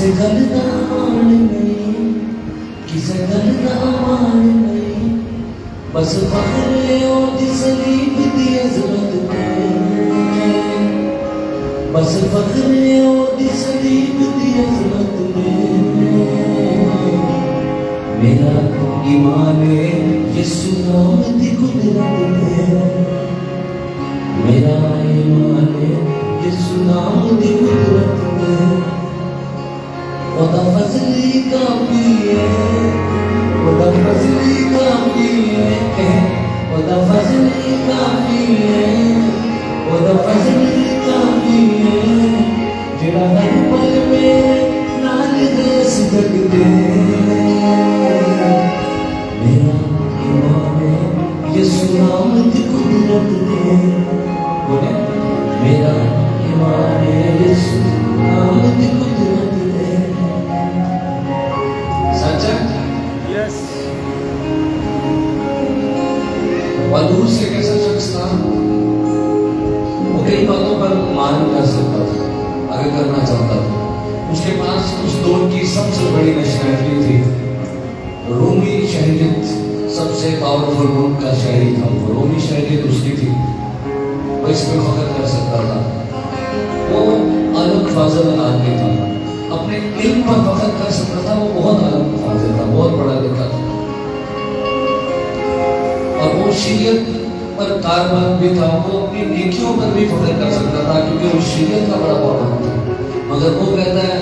किसे गल दा मान नहीं, किसे गल दा मान नहीं, बस फखरे ओदी सलीब दी अजमत ते, बस फखरे ओदी सलीब दी अजमत में। मेरा ईमान यीशु नाम दी कुदरत में, मेरा ईमान यीशु नाम दी कुदरत में। ओदा फजली काफी है, ओदा फजली काफी है, ओदा फजली काफी है, ओदा फजली काफी है। जेड़ा हर पल में नाल दे सकदे, मेरा ईमान यीशु नाम दी कुदरत में। बोले मेरा ईमान यीशु नाम दी कुदरत में। सच है? यस। और दूसरे एक ऐसा शख्स था, वो कई बातों पर मान कर सकता था अगर करना चाहता था। उसके पास उस दौर की सबसे बड़ी नेशनैलिटी थी, रोमी शहरियत, सबसे पावरफुल मुल्क का शहरी था वो, रोमी शहरियत उसकी थी, वो इस पर फख्र कर सकता था। वो अलग फाजल आदमी था, अपने इल्म पर फख्र कर सकता था। वो बहुत अलग फाजल था, बहुत पढ़ा लिखा था, और वो शरीयत पर कारबान भी था। वो अपनी नेकियों पर भी फख्र कर सकता था क्योंकि वो शरीयत का बड़ा पाबंद था। मगर वो कहता है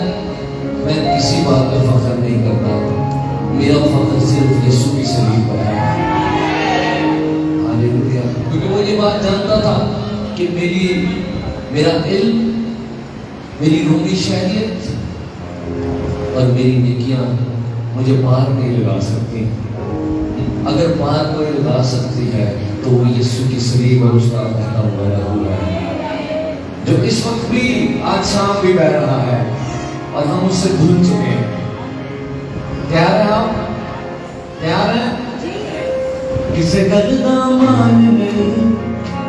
मैं किसी बात पर फख्र नहीं करता, मेरा फख्र सिर्फ यीशु की सलीब पर है। हालेलुया। क्योंकि वो ये बात जानता था कि मेरा इल्म, मेरी रोमी शहरियत और मेरी नेकियां मुझे पार नहीं लगा सकती। अगर पार कोई लगा सकती है तो वो यीशु की सलीब और उसका बहता हुआ लहू है, जो इस वक्त भी आज शाम भी बह रहा है और हम उससे भूल चुके हैं। तैयार है आप? तैयार है? किसे गल दा मान नहीं,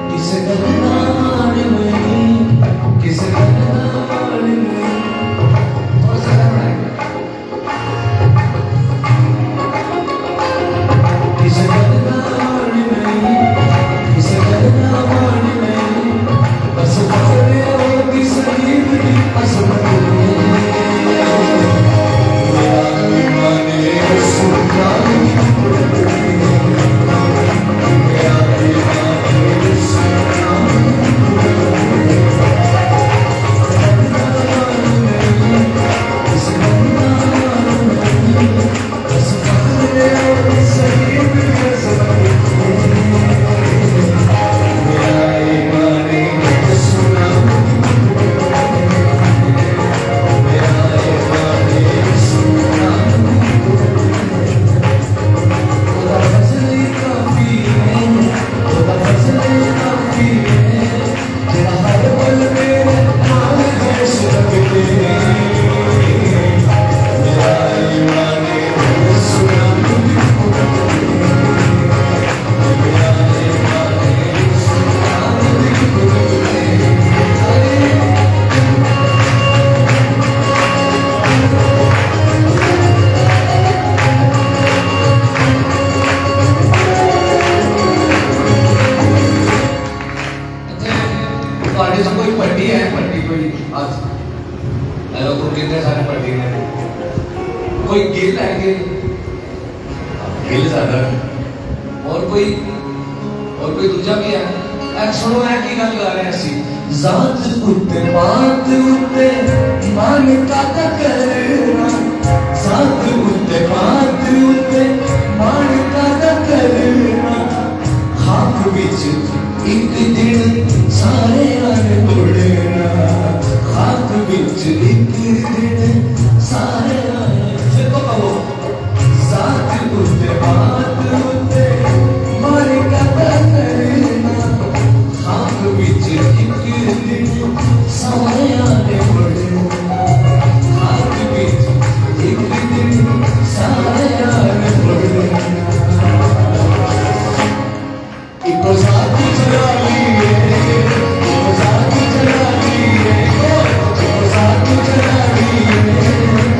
किसे गल दा मान नहीं, किसे गल दा मान नहीं। थोड़ा सा बढ़ाएंगे। किसे गल दा मान नहीं, किसे गल दा मान नहीं, बस फखरे ओदी सलीब दी अजमत में। मेरा ईमान यीशु नाम दी कुदरत में, मेरा ईमान यीशु नाम दी कुदरत में। किसे गल दा मान नहीं, बस फखरे ओदी सलीब दी अजमत में। मेरा ईमान यीशु नाम दी कुदरत में, मेरा ईमान यीशु नाम दी कुदरत में। ओदा फजली काफी है, ओदा फजली काफी है, जेड़ा हर पल में नाल दे सकदे। मेरा ईमान यीशु नाम दी कुदरत में, मेरा ईमान यीशु नाम दी कुदरत में। ਤੁਹਾਡੇ ਤੋਂ ਕੋਈ ਪੱਟੀ ਹੈ? ਪੱਟੀ ਕੋਈ ਅੱਜ ਹੈਲੋ ਕੋਲ ਕਿੰਨੇ ਸਾਰੇ ਪੱਟੀ ਨੇ? ਕੋਈ ਗਿੱਲ ਹੈ ਕਿ ਗਿੱਲ ਜ਼ਿਆਦਾ? और कोई दूजा भी है? एक सुनो है की गल कर रहे हैं ਅਸੀਂ। ਜ਼ਾਤ ਉੱਤੇ ਬਾਤ ਉੱਤੇ ਮਾਨ ਕਾਦਾ ਕਰਨਾ, ਜ਼ਾਤ ਉੱਤੇ ਬਾਤ ਉੱਤੇ ਮਾਨ ਕਾਦਾ ਕਰਨਾ। ਖਾਕ ਵਿੱਚ ਇੱਕ ਦਿਨ ਸਾਰਿਆਂ ਨੇ ਤੋੜਨਾ, ਖਾਕ ਵਿੱਚ ਇੱਕ ਦਿਨ ਸਾਰਿਆਂ ਨੇ। ਫਿਰ ਤੋਂ ਕਹੋ ਜ਼ਾਤ ਉੱਤੇ ਬਾਤ ਉੱਤੇ ਮਾਨ ਕਾਦਾ ਕਰਨਾ, ਖਾਕ ਵਿੱਚ ਇੱਕ ਦਿਨ ਸਾਰਿਆਂ ਨੇ ਤੋੜਨਾ, ਖਾਕ ਵਿੱਚ ਇੱਕ ਦਿਨ ਸਾਰਿਆਂ ਨੇ ਤੋੜਨਾ। इको साथी चला लिए, इको साथी चला लिए, इको साथी चला लिए।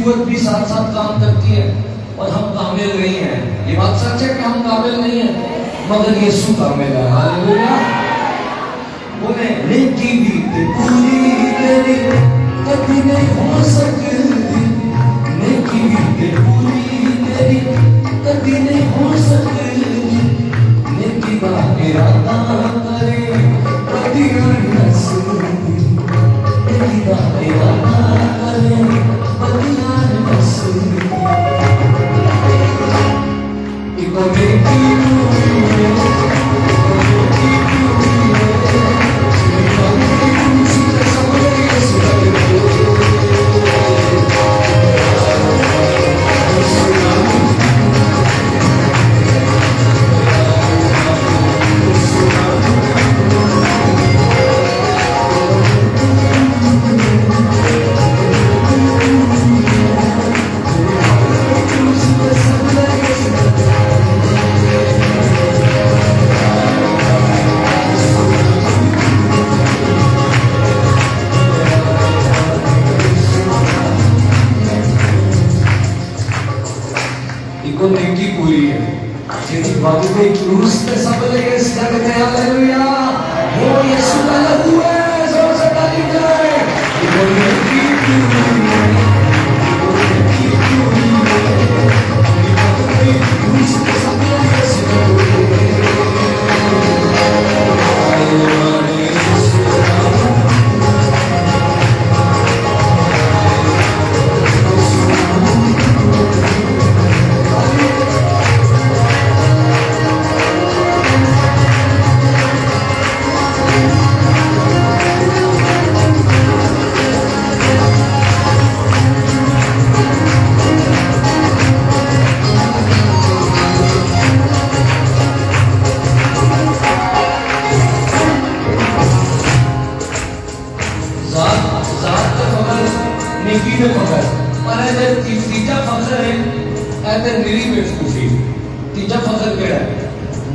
कुव्वत भी साथ साथ काम करती है और हम कामिल नहीं हैं। ये बात सच है कि हम कामिल नहीं हैं, मगर यीशु कामिल है। हालेलुया। बोले नेकी भी पूरी तेरी कभी नहीं हो सकती, नेकी भी पूरी तेरी कभी नहीं हो सकती, नेकी का इरादा करे कभी नहीं सकती, नेकी का इरादा करे कभी नहीं सकती। इको नेकी नेकी पूरी है। जेदी बाबू के क्रूस पे सब लगे स्टैंड में। हालेलुया। वो यीशु का लहू है, जोर से ताली बजाए। वो नेकी पूरी है, वो नेकी पूरी है, बाबू के क्रूस पे सब लगे स्टैंड में। तीजा फखर है ऐसे निरी बेवकूफी। तीजा फखर केड़ा है?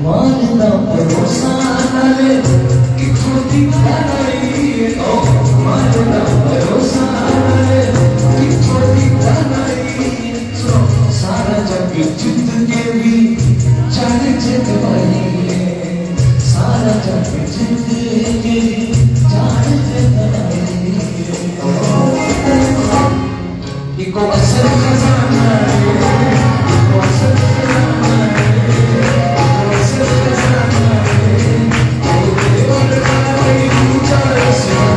मानना भरोसा नाले कि खोटी नहीं, ओ मानना भरोसा नाले कि खोटी नहीं। सुनो, सारा जग जित के भी जान जित पाई है, सारा जग जित के भी जान जित पाई है। इको असल खजाना है, इको असल खजाना है, इको असल खजाना है, और कोई पूजा सुना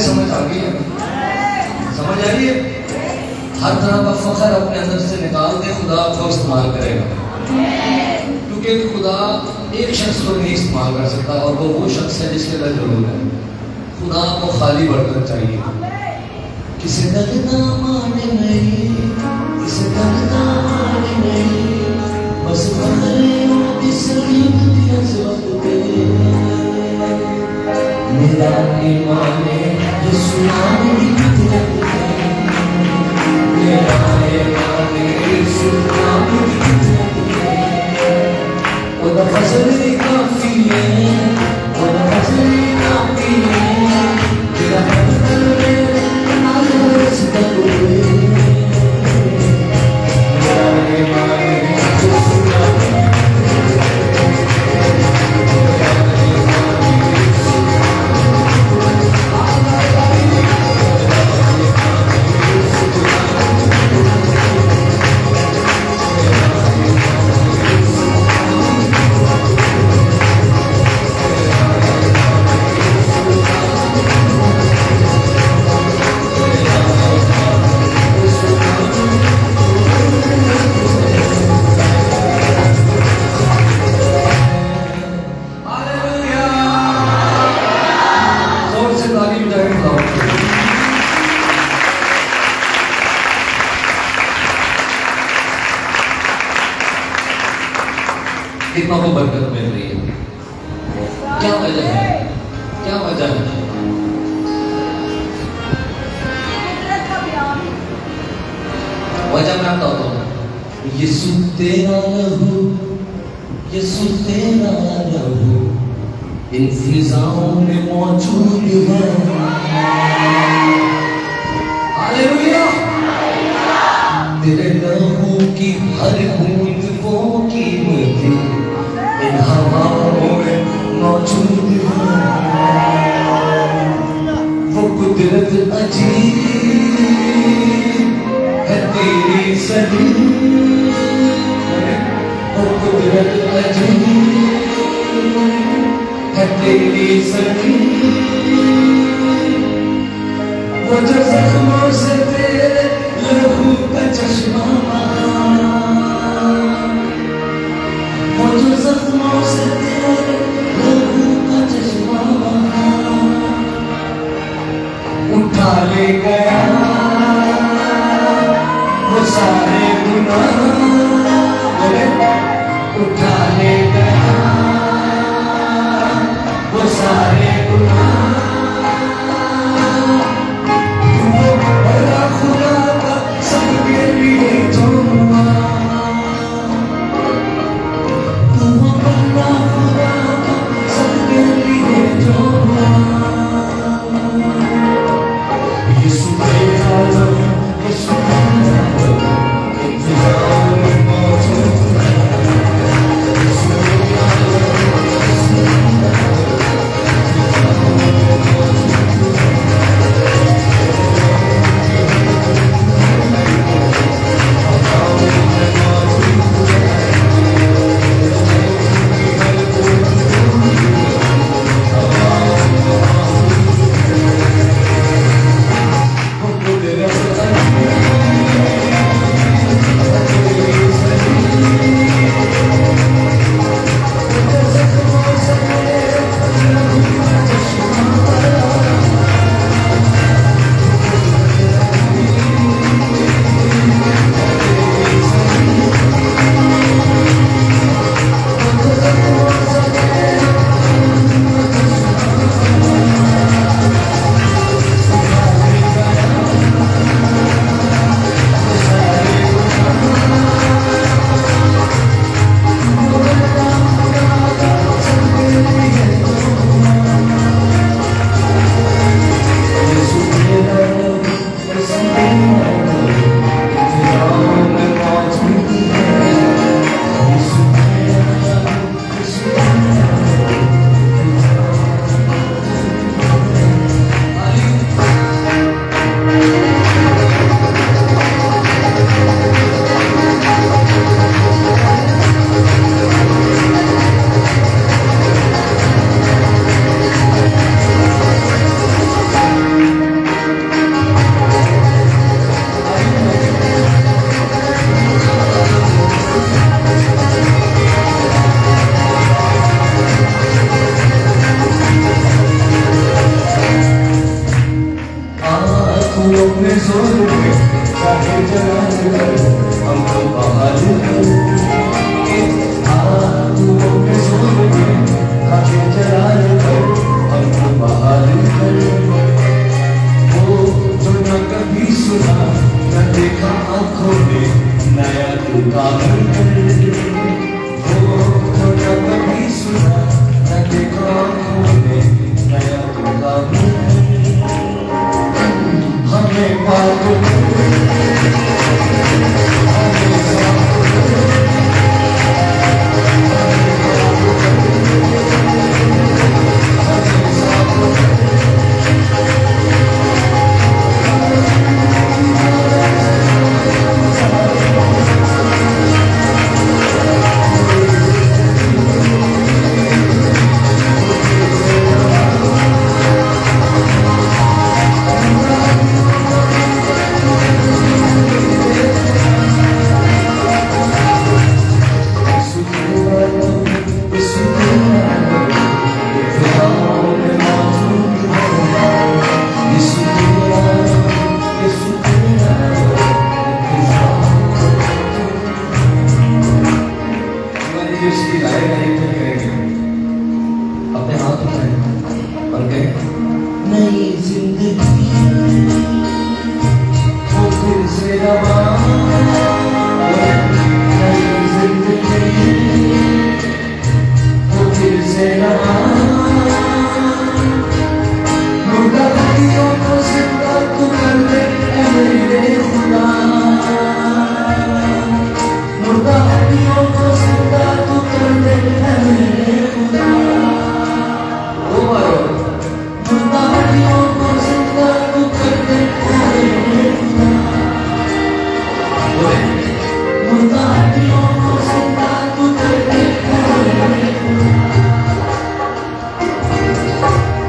समझ आ गई है? समझ आ रही है? हर तरह का फखर अपने अंदर से निकाल के खुदा को इस्तेमाल करेगा, क्योंकि खुदा एक शख्स को नहीं इस्तेमाल कर सकता और वो शख्स है जिसके अंदर जरूर है। खुदा को खाली बर्तन चाहिए। किसी दर्द माने नहीं, किसी दर्द माने नहीं, बस मेरा ईमान यीशु नाम की कुदरत है, मेरा ईमान यीशु नाम की कुदरत है। वो फजल काफी है, वो फजल काफी है, तेरा फजल मेरे नाल से कोई। मेरा ईमान यीशु नाम कितनों को बरकत मिल रही है? क्या वजह है? क्या वजह है? वजह मैं बताता हूँ। यीशु तेरा लहू, यीशु तेरा लहू इन फिजाओं में मौजूद है। हालेलुया। तेरे लहू की हर बूंद वो कीमती इन हवाओं में मौजूद है। वो कुदरत अजीब है तेरी सदी, वो कुदरत अजीब है तेरी सदी। वो जो जख्मों से तेरे लहू का चश्मा, वो जो जख्मों से तेरे लहू का चश्मा उठा ले गया वो सारे गुनाह, उठा ले गया वो सारे गुनाह। वो बड़ा खुदा का सबके लिए जो बड़ा खुदा का सबके लिए जो यीशु तेरा लहू, यीशु तेरा लहू इन फिजाओं में मौजूद है। यीशु तेरा लहू, यीशु तेरा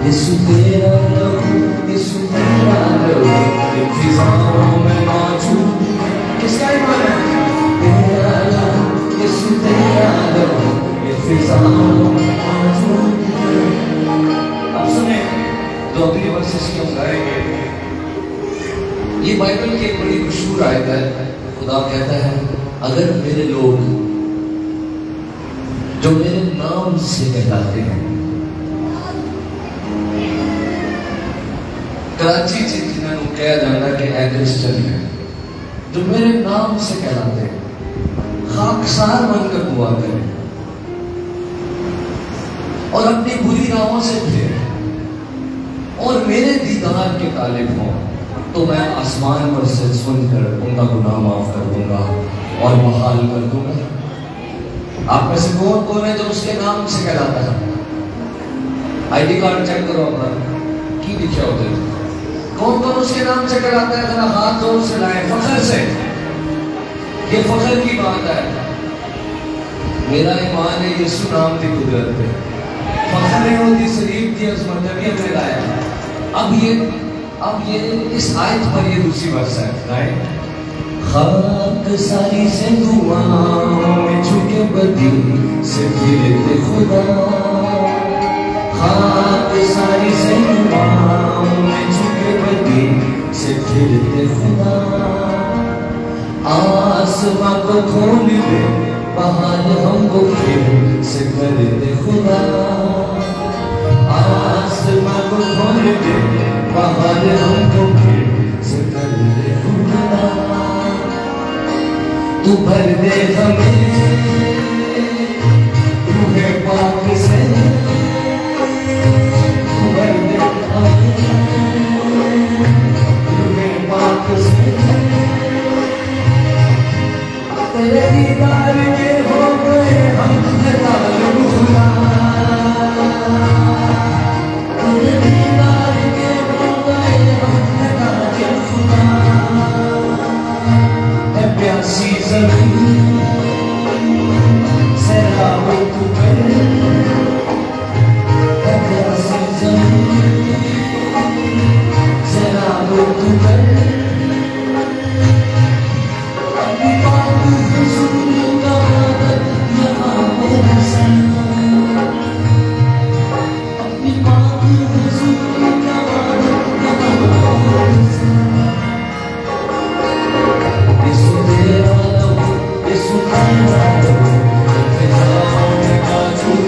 यीशु तेरा लहू, यीशु तेरा लहू, इन फिजाओं में मौजूद। किसका ईमान है? तेरा लहू, यीशु तेरा लहू, इन फिजाओं में मौजूद। अब सुने, तो अगली वर्सेस की हम गाएंगे। ये बाइबल की एक बड़ी मशहूर आयत है। खुदा कहता है, अगर मेरे लोग जो मेरे नाम से कहलाते हैं, कराची जिन्होंने कह जाना कि क्रिश्चन है, जो मेरे नाम से कहलाते हैं, खाकसार बनकर दुआ करें और अपनी बुरी राहों से फिरें और मेरे दीदार के तालिब हों, तो मैं आसमान पर से सुनकर उनका गुनाह माफ कर दूंगा और बहाल कर दूंगा। आप में से कौन कौन है जो उसके नाम से कहलाता है? आईडी कार्ड चेक करो अपना, की लिखे होते हैं। कौन कौन उसके नाम से कहलाता है? जरा हाथ जोर से लाए, फख्र से। ये फख्र की बात है। मेरा ईमान है यीशु नाम की कुदरत पे, फख्र होती शरीफ की अज़मत भी हमने लाया। अब ये इस आयत पर ये दूसरी वर्ष है, राइट? खाक सारी से दुआओं में झुके बदी से फिरते खुदा, खाक सारी से दुआओं में झुके बदी से फिरते खुदा। आसमां को खोल दे, बहाल हमको फिर से कर दे खुदा। आसमां को खोल दे, बहाल हमको फिर से कर दे खुदा। तू भर दे हमें रूहे पाक से, तू भर दे हमें रूहे पाक से। तेरे दीदार के हो गए हम हलाल खुदा, तेरे दीदार के हो गए हम हलाल खुदा। है प्यासी ज़मीन सैलाबों को कर, है प्यासी ज़मीन सैलाबों को कर। अपनी बात हुज़ूर का यहाँ मेरा सनम, अपनी बात हुज़ूर का यहाँ मेरा सनम। यीशु तेरा लहू, यीशु तेरा लहू, इन फिजाओं में मौजूद।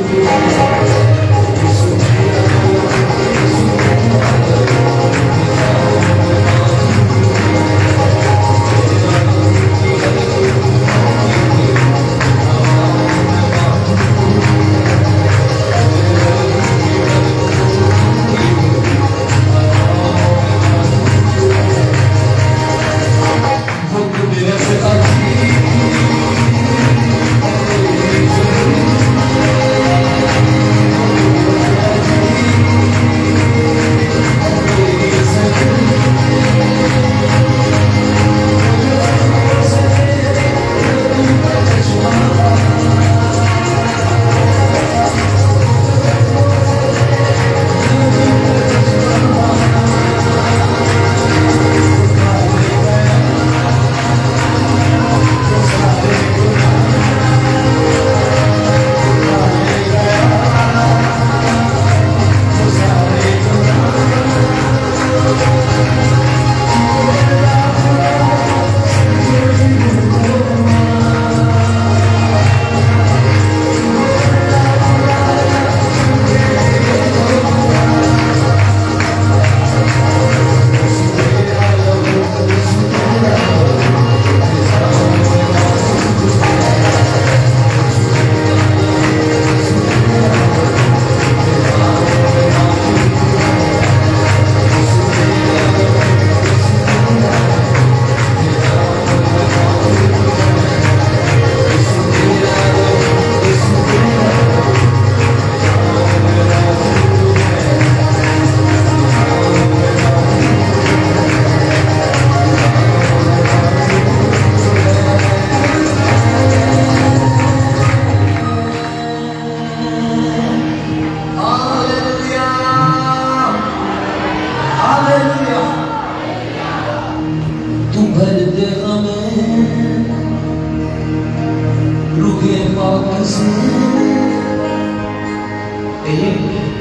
पाक से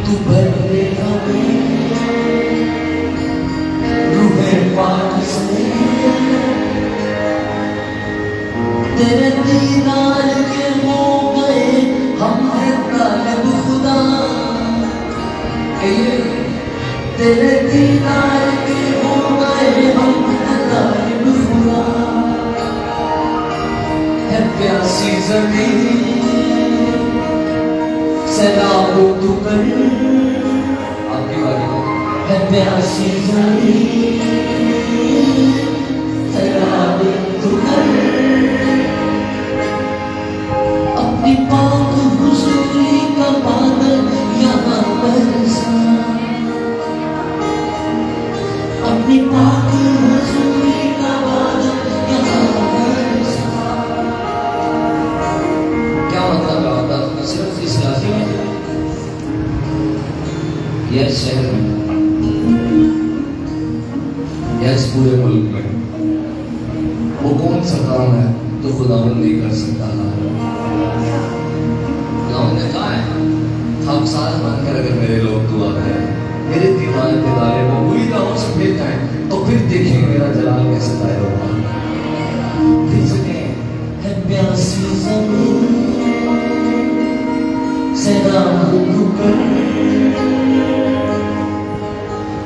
तू भर दे हमें रूहे पाक से तेरे दीदार के हो गए हम तालब खुदा तेरे दीदार के हो गए हम तालब खुदा है प्यासी ज़मीन सैलाब तू कर आपकी बारी है प्यासी ज़मीन सैलाब तू कर अपनी पाक हुजूरी का बादल यहाँ बरसा अपनी पाक हुजूरी का बादल यहाँ बरसा। क्या मतलब होता है सिर्फ इस इलाके में या शहर में या इस पूरे मुल्क में वो कौन सा काम है तो खुदावंद नहीं कर सकता। खुदावंद ने कहा है खामसार बनकर अगर मेरे लोग दुआ करें मेरे दीवार के दायरे में पूरी तरह से फेंक जाए तो फिर देखेंगे मेरा जलाल कैसे दायर होगा। फिर सुनिए है प्यासी ज़मीन सैलाब तू कर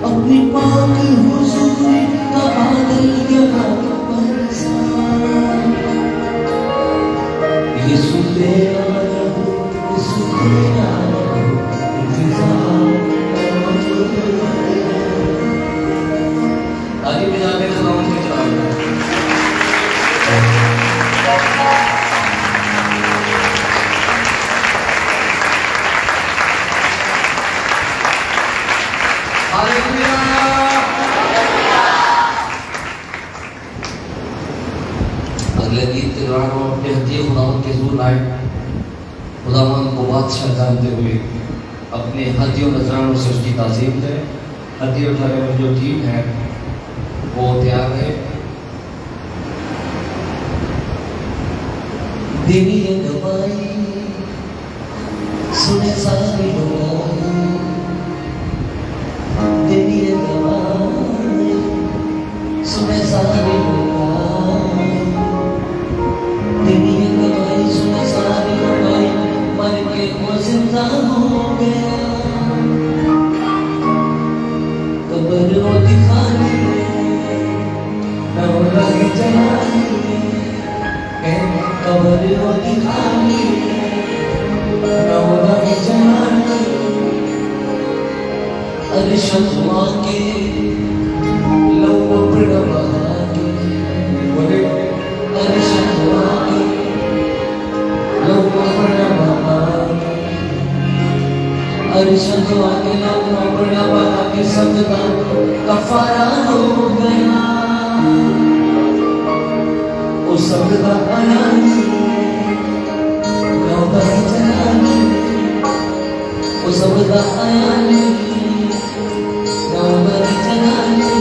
अपनी पाक हुजूरी का बादल यहाँ बरसा। यीशु तेरा यीशु तेरा इंतज़ार आगे में जाके खुदावंद में चलाऊंगा। अगले गीत के दौरान हम अपने हदिये खुदावंद के हुजूर लाए खुदावंद को बादशाह जानते हुए अपने हदियों नजरानों से उसकी ताज़ीम करें। हदिये उठाने में जो टीम है वो तैयार है। देवी है गवाही सुने सारे लोग देवी है गवाही सुने सारे लोग देवी है गवाही सुने सारे लोग मर के वो जिंदा हो गया कब्र वो दिखानी नवरागी जलानी कब्र वो दिखानी नवरागी जलानी अरशद वाके लोग प्रणवा के बोले अरशद वाके लोग प्रणवा के अरशद वाके लोग प्रणवा के सजदा कफारा हो गया ओ सजदा अयानी नवरागी जलानी ओ सजदा अयानी नवरागी जलानी।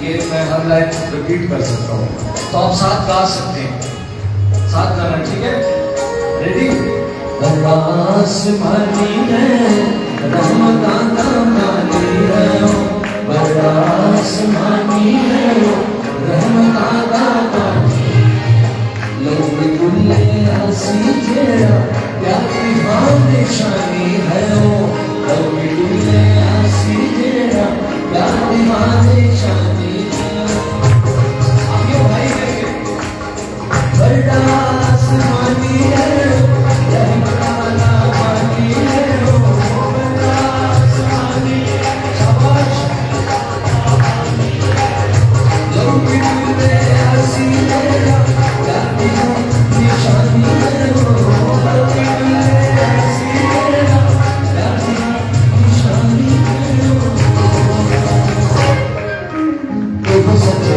ये मैं हर लाइन रिपीट कर सकता हूँ, तो आप साथ गा सकते हैं, साथ गाना, ठीक है? रेडी? आसमानी है रहमतां दा मानी है, आसमानी है रहमतां दा मानी, लोग दुल्ले आसी जेड़ा प्यार दी निशानी है, लोग दुल्ले आसी जेड़ा प्यार दी निशानी है। आगे भाई बड़ा आसमानी है रहमतां दा मानी है, बड़ा आसमानी शाबाश, लोग दुल्ले आसी जेड़ा प्यार दी निशानी है, लोग दुल्ले आसी जेड़ा प्यार दी निशानी है। देखो सच्चे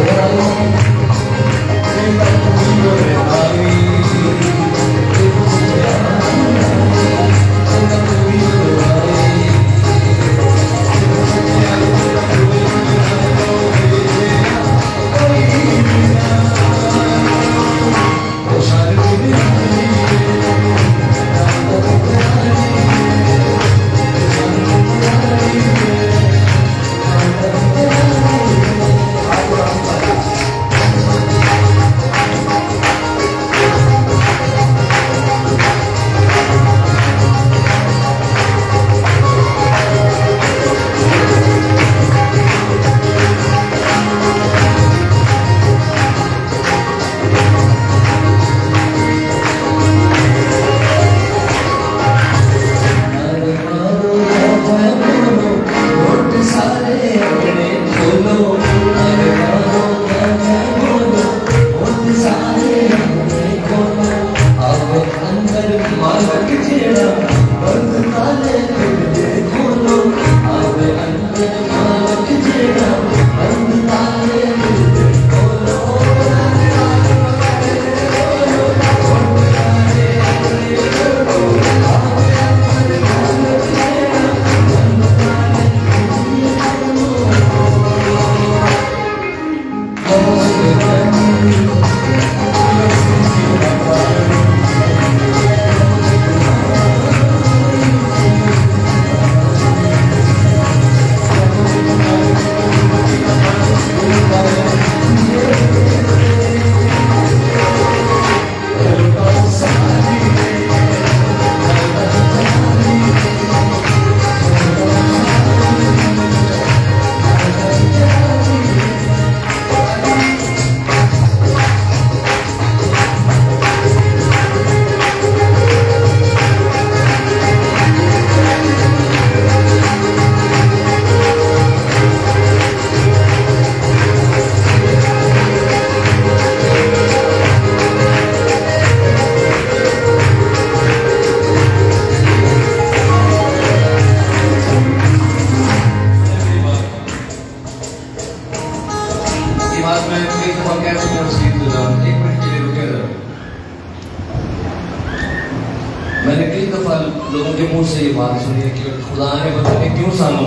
मैंने कई दफा लोगों के मुंह से ये बात सुनी है कि खुदा ने पता नहीं क्यों सानू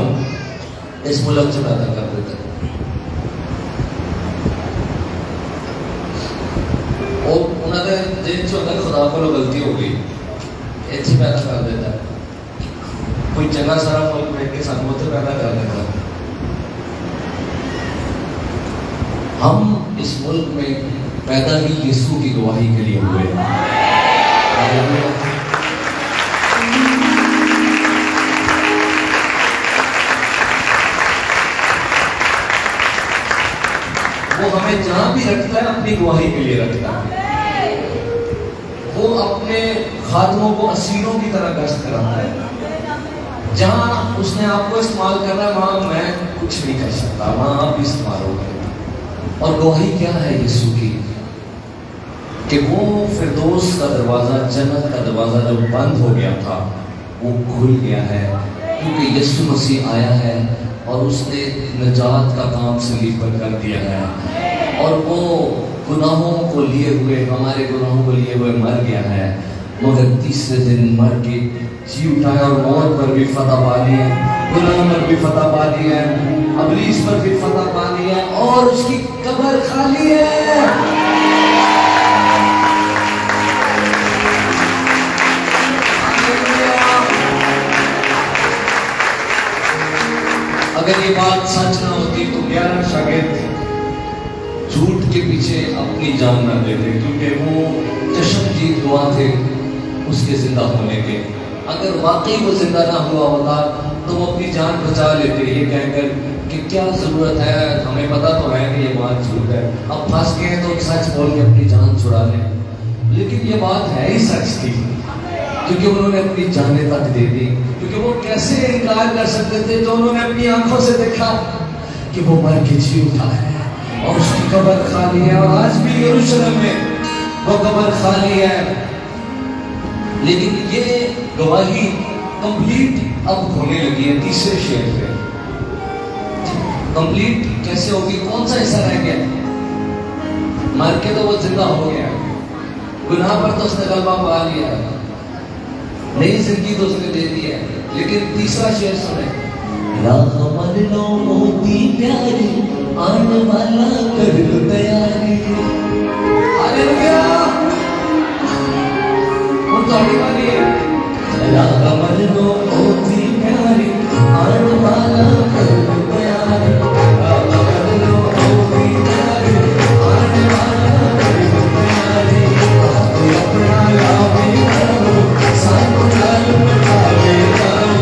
इस मुल्क से पैदा कर देता है, और उन्होंने दिन से खुदा को गलती हो गई ऐसे पैदा कर देता है, कोई चंगा सारा मुल्क देख के सानू उत्थे पैदा कर देता। हम इस मुल्क में पैदा ही यीशु की गवाही के लिए हुए। वो हमें जहां भी रखता है अपनी गवाही के लिए रखता है। वो अपने खादमों को असीरों की तरह गश्त कराता है। जहां उसने आपको इस्तेमाल करना है वहां मैं कुछ नहीं कर सकता, वहां आप इस्तेमाल हो गए। और गवाही क्या है यीशु की कि वो फिरदौस का दरवाजा, जन्नत का दरवाजा जो बंद हो गया था वो खुल गया है, क्योंकि यीशु मसीह आया है और उसने निजात का काम सलीब पर कर दिया है, और वो गुनाहों को लिए हुए, हमारे गुनाहों को लिए हुए मर गया है, मगर तीसरे दिन मर के जी उठा है और मौत पर भी फतह पा ली है, गुनाह पर भी फतह पा ली है, अबलीस पर भी फतह पा ली है और उसकी कब्र खाली है। अगर ये बात सच ना होती तो 11 शागिर्द झूठ के पीछे अपनी जान न देते, क्योंकि वो चश्मदीद दुआ थे उसके जिंदा होने के। अगर वाकई वो जिंदा ना हुआ होता तो वो अपनी जान बचा लेते, ये कहकर कि क्या जरूरत है, हमें पता तो है कि ये बात झूठ है, अब फंस गए तो सच बोल के अपनी जान छुड़ा लें। लेकिन ये बात है ही सच थी, क्योंकि उन्होंने अपनी जानें तक दे दी। क्योंकि वो कैसे इनकार कर सकते थे जो उन्होंने अपनी आंखों से देखा कि वो मर के जी उठा है और उसकी कब्र खाली है। और आज भी यरूशलेम में वो कब्र खाली है। लेकिन ये गवाही कंप्लीट अब होने लगी है तीसरे शेर पे। कंप्लीट कैसे होगी? कौन सा हिस्सा रह गया? मर के तो वो जिंदा हो गया, गुनाह पर तो उसने गलबा पा लिया, नई जिंदगी तो उसने दे दी है। लेकिन तीसरा शेर सुने, राहमल लो मोती प्यारी आने वाला कर लो तैयारी। हालेलुया, कौन ताड़ी वाली है? राहमल लो मोती प्यारी आने वाला कर लो तैयारी। राहमल लो मोती प्यारी आने वाला कर लो तैयारी। अपना लावे करो साथ लाल मचावे करो,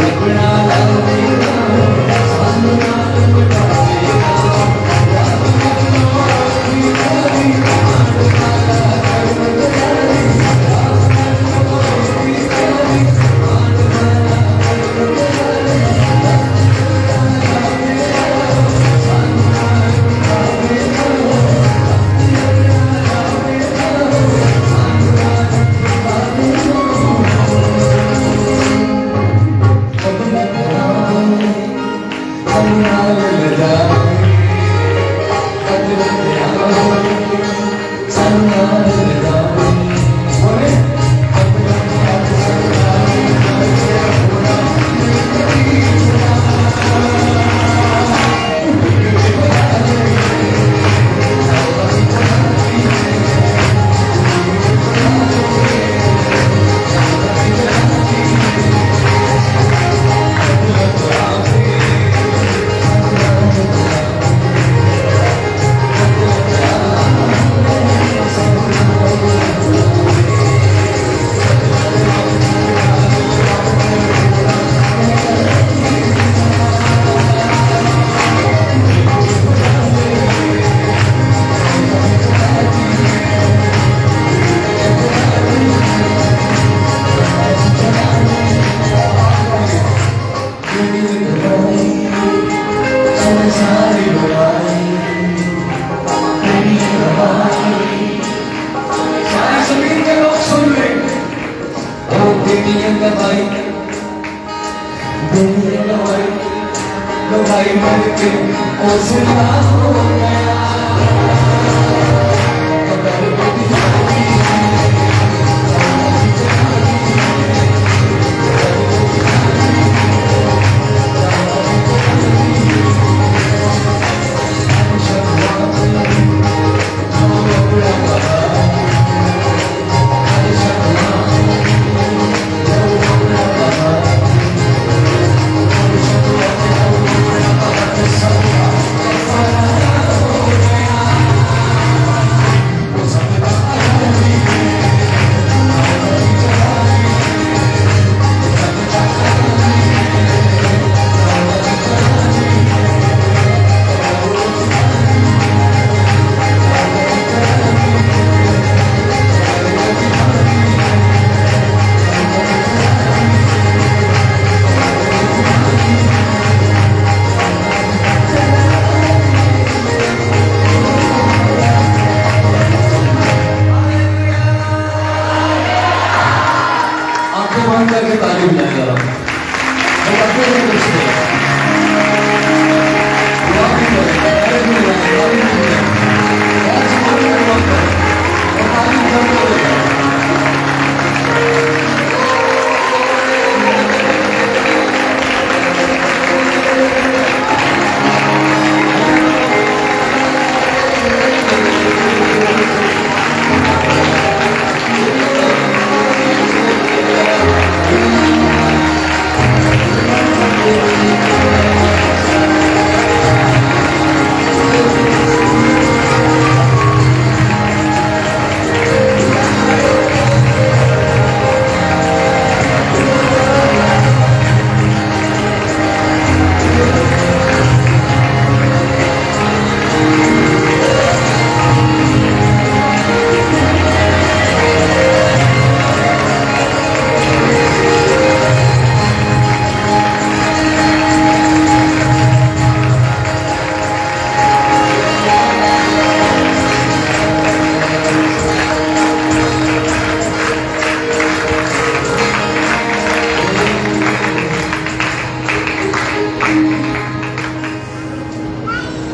अपना लावे करो साथ लाल मचावे करो।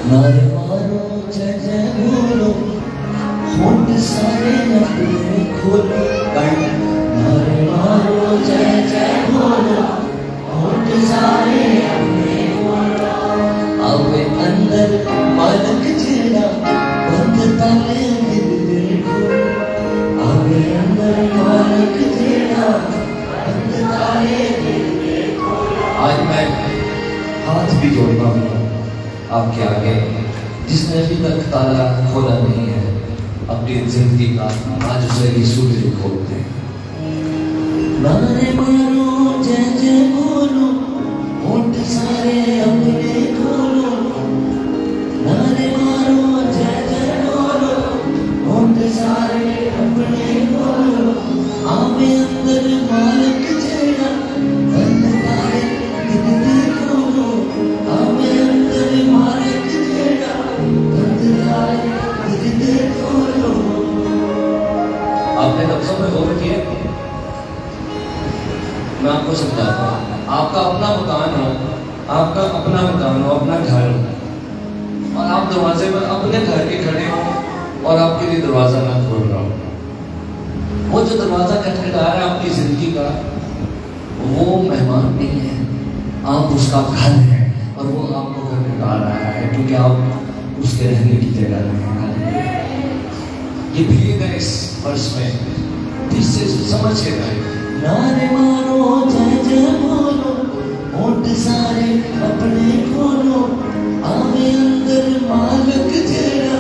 नारे मारो जय जय बोलो होंठ सारे अपने खोलो नारे मारो जय जय बोलो होंठ सारे अपने खोलो आवे अंदर मालक जेड़ा बंद ताले दिल दे खोलो आवे अंदर मालक जेड़ा बंद ताले दिल दे खोलो। आज मैं हाथ भी जोड़ता हूँ आपके आगे, जिसने अभी तक ताला खोला नहीं है अपनी जिंदगी का, आज उसे यीशु के लिए खोलते हैं। नारे मारो जय जय बोलो होंठ सारे अपने खोलो नारे मारो जय जय बोलो होंठ सारे अपने खोलो आवे अंदर मालक जेड़ा बंद ताले दिल दे खोलो आवे अंदर मालक जेड़ा बंद ताले दिल दे खोलो। आपने लफ्जों में गौर किया? मैं आपको समझाता हूँ, आपका अपना मकान हो, आपका अपना मकान हो, अपना घर हो, और आप दरवाजे पर अपने घर के खड़े हो और आपके लिए दरवाजा ना खोल रहा हो। वो जो दरवाजा खटखटा रहा है आपकी जिंदगी का, वो मेहमान नहीं है, आप उसका घर है और वो आपको खटखटा रहा है क्योंकि आप उसके रहने की जगह नहीं है। ये भेद है इस वर्ष में, इससे समझ के रहे। नारे मारो जय जय बोलो होंठ सारे अपने खोलो आवे अंदर मालक जेड़ा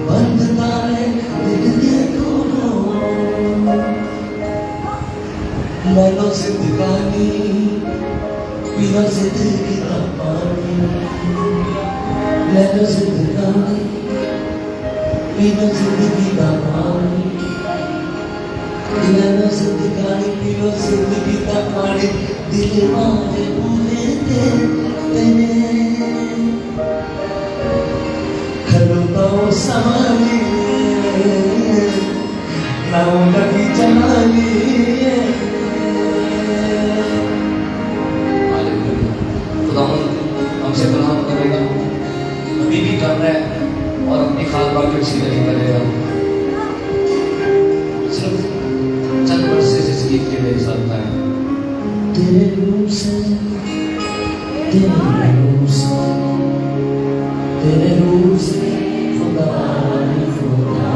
बंद ताले दिल दे खोलो। ले लो जिंदगानी पी लो जिंदगी का पानी ले लो जिंदगानी पी लो जिंदगी का पानी दिलो जिंदगानी पी लो जिंदगी का पानी दिल मारे भूले तेरे खलोता वो समानी ना लगी जमानी। हमसे कलाम करेगा, अभी भी कर रहा है और अपनी खाल बाकी सीधे नहीं करेगा। सिर्फ चंद वर्ष से इस गीत के लिए चलता है। तेरे रूप से तेरे रूप से तेरे रूप से खुदा खुदा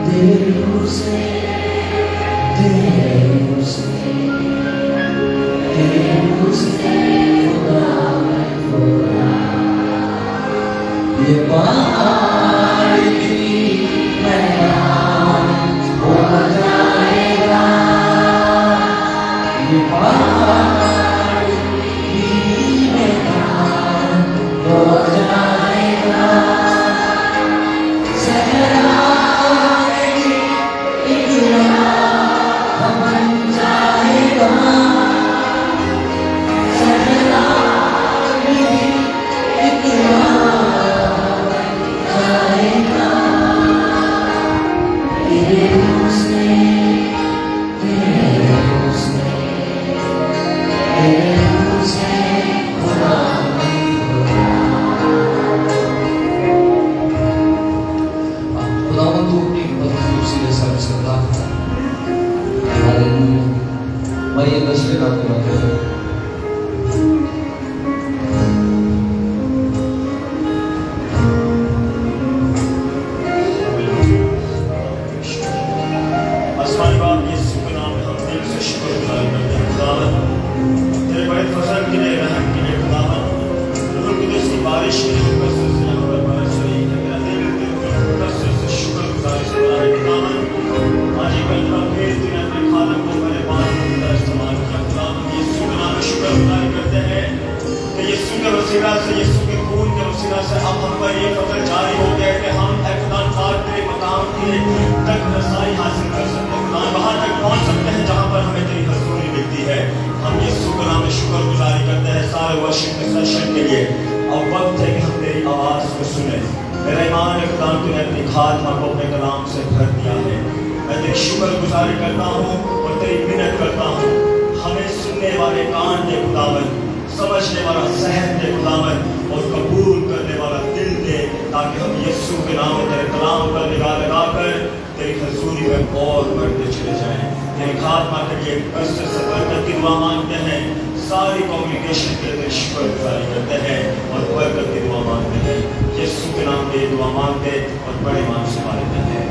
तेरे रूप से तेरे रूप से तेरे रूप से खुदा खुदा ये पहाड़ की मैदान हो जाएगा ये पहाड़ की मैदान हो जाएगा सहराएगी एक राह बन जाएगा सहराएगी एक राह बन जाएगा तेरे रूप से तेरे रूप से तेरे रूप से खुदा खुदावंद तू अपनी बदखुशी के साथ सकता है। हालेलुया। मैं ये तस्वीर आपको बताता हूँ। आसमानी बाप यीशु के नाम में हम दिल से शुक्रगुजार करते हैं खुदावंद, तेरे बड़े फजल के लिए, रहम के लिए खुदावंद, रूह कुदस की बारिश के लिए कसरत से यहाँ पर बरस रही है। मेरा दिल कसरत से शुक्रगुजारी से भरा है खुदावंद। आज एक बार फिर तूने अपने खादम को मेरे पास का इस्तेमाल किया खुदावंद। यीशु के नाम में शुक्रगुजारी करते हैं कि यीशु के वसीला से, यीशु के खून के वसीला से अब हम पर ये फजल जारी हो गया कि हम खुदा पाक तेरे मकाम के तक रसाई हासिल कर सकते हैं खुदा, वहाँ तक पहुँच सकते हैं जहाँ पर हमें तेरी हजूरी मिलती है। हम यीशु के नाम में शुक्रगुजारी करते हैं सारे वर्शिप के सेशन के लिए। अब वक्त है कि हम तेरी आवाज़ को सुने। मेरा ईमान है खुदा, तूने अपनी खात्मा को अपने कलाम से भर दिया है। मैं तेरी शुक्रगुजारी करता हूँ और तेरी मिन्नत करता हूँ, हमें सुनने वाले कान दे खुदावंद। समझने वाला सहन दे खुदावन, और कबूल करने वाला दिल दे, ताकि हम यीशु के नाम में तेरे कलाम पर निगाह लगाकर तेरी हजूरी में और बढ़ते चले जाएं। तेरी खात्मा के लिए कष्ट सफर करती दुआ मांगते हैं, सारी कम्युनिकेशन के लिए शुक्र गुजारी करते हैं और बरकत की दुआ मांगते हैं। यीशु के नाम में ये दुआ मांगते और बड़े मान से मांगते हैं।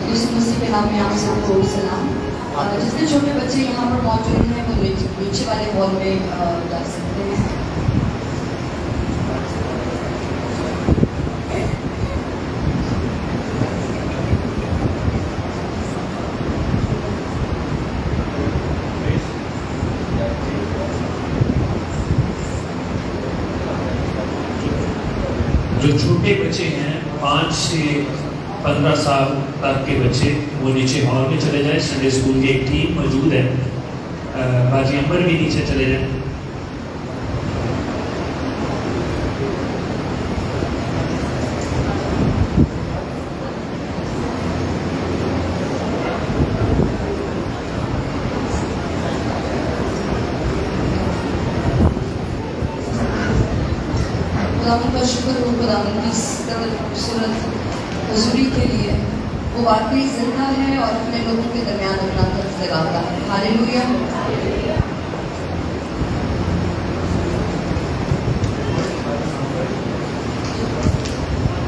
यीशु मसीह के नाम में आप सबको सलाम। जितने छोटे बच्चे यहाँ पर मौजूद हैं वो नीचे वाले हॉल में जा सकते हैं। जो छोटे बच्चे हैं 5 से 15 साल तक के बच्चे, वो नीचे हॉल में चले जाए। संडे स्कूल की एक टीम मौजूद है, बाजी अंबर भी नीचे चले जाए। खुदावन का शुक्र हो, खुदावन की खूबसूरत हजूरी के लिए। वो वाकई जिंदा है और अपने लोगों के दरमियान अपना तख्त लगाता है। हालेलुया।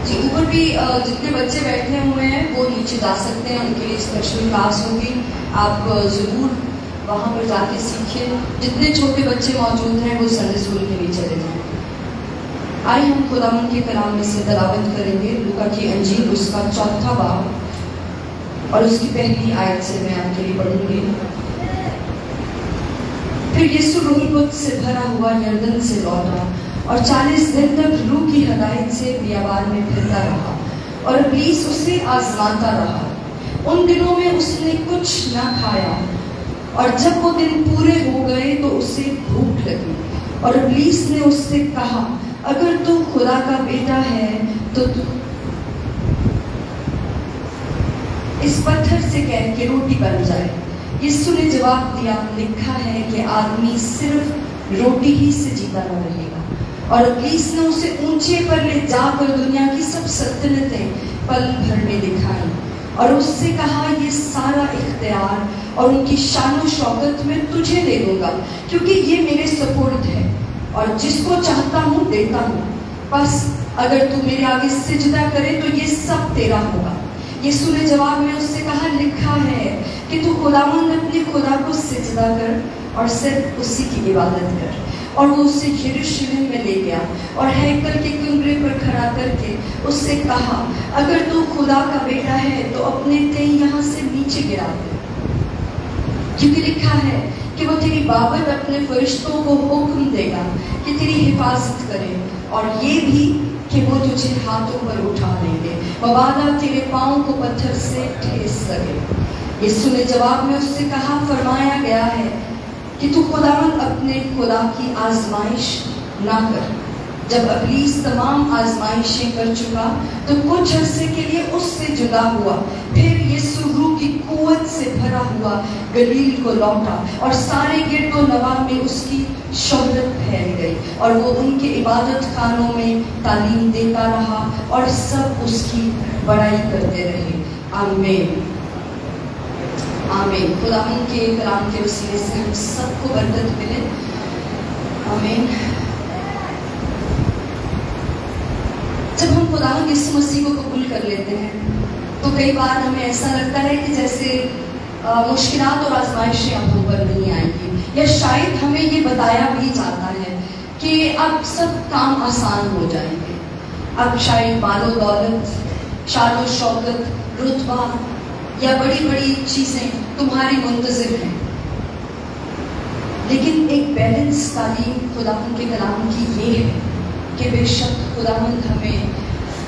जी, ऊपर भी जितने बच्चे बैठे हुए हैं वो नीचे जा सकते हैं, उनके लिए स्पेशल क्लास होगी। आप ज़रूर वहाँ पर जाके सीखें। जितने छोटे बच्चे मौजूद हैं वो संडे स्कूल के लिए चले जाएं। आइए हम खुदावन के कलाम में से तिलावत करेंगे। लूका की अंजील उसका 4था बाब और उसकी पहली आयत से मैं आपके लिए पढ़ूंगी। फिर यीशु रूह कुद्स से भरा हुआ यरदन से लौटा और 40 दिन तक रूह की हदायत से बियाबान में फिरता रहा और इब्लीस उसे आजमाता रहा। उन दिनों में उसने कुछ न खाया और जब वो दिन पूरे हो गए तो उसे भूख लगी और इब्लीस ने उससे कहा, अगर तू खुदा का बेटा है तो इस पत्थर से कह के रोटी बन जाए। यीशु ने जवाब दिया, लिखा है कि आदमी सिर्फ रोटी ही से जीता न रहेगा। और इब्लीस ने उसे ऊंचे पर ले जाकर दुनिया की सब सल्तनतें पल भर में दिखाई और उससे कहा, ये सारा इख्तियार और उनकी शान शौकत में तुझे दे दूंगा, क्योंकि ये मेरे सुपुर्द है और जिसको चाहता हूँ देता हूँ। बस अगर तू मेरे आगे सिजदा करे तो ये सब तेरा होगा। यीशु ने जवाब में उससे कहा, लिखा है कि तू खुदावंद अपने खुदा को सिजदा कर और सिर्फ उसी की इबादत कर। और वो उसे यरूशलेम में ले गया और हैकल के कुंगरे पर खड़ा करके उससे कहा, अगर तू खुदा का बेटा है तो अपने तेई यहाँ से नीचे गिरा दे, क्योंकि लिखा है कि वो तेरी बाबत अपने फरिश्तों को हुक्म देगा कि तेरी हिफाजत करें और ये भी कि वो तुझे हाथों पर उठा लेंगे, मबादा तेरे पाँव को पत्थर से ठेस सके। यीशु ने जवाब में उससे कहा, फरमाया गया है कि तू खुदावंद अपने खुदा की आजमाइश ना कर। जब इब्लीस तमाम आजमाइशें कर चुका तो कुछ अरसे के लिए उससे जुदा हुआ। फिर यीशु रूह की कुव्वत से भरा हुआ गलील को लौटा और सारे गिरदो नवा में उसकी शोहरत फैल गई और वो उनके इबादत खानों में तालीम देता रहा और सब उसकी बड़ाई करते रहे। आमीन आमीन। खुदावंद के कलाम के वसीले से हम सबको बरकत मिले। आमीन। जब हम खुदावंद यीशु मसीह को कबूल कर लेते हैं तो कई बार हमें ऐसा लगता है कि जैसे मुश्किलात और आजमाइशें अब हम पर नहीं आएंगी, या शायद हमें ये बताया भी जाता है कि अब सब काम आसान हो जाएंगे। अब शायद मालो दौलत, शान शौकत, रुतबा या बड़ी बड़ी चीज़ें तुम्हारी मुंतज़िर हैं। लेकिन एक बैलेंस तालीम खुदावंद के कलाम की ये है कि बेशक खुदावंद हमें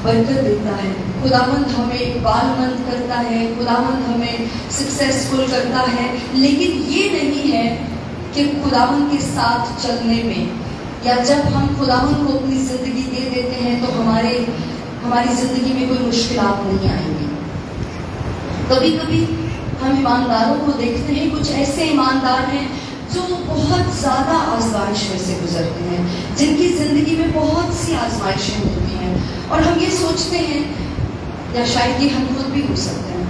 बरकत देता है, खुदावंद हमें इकबालमंद करता है, खुदावंद हमें सक्सेसफुल करता है, लेकिन ये नहीं है कि खुदावंद के साथ चलने में या जब हम खुदावंद को अपनी ज़िंदगी दे देते हैं तो हमारी ज़िंदगी में कोई मुश्किलात नहीं आएंगी। कभी कभी हम ईमानदारों को देखते हैं, कुछ ऐसे ईमानदार हैं जो बहुत बहुत ज़्यादा आजमाइश में से गुजरते हैं, जिनकी ज़िंदगी में बहुत सी आजमाइशें होती हैं, और हम ये सोचते हैं, या शायद ये हम खुद भी हो सकते हैं,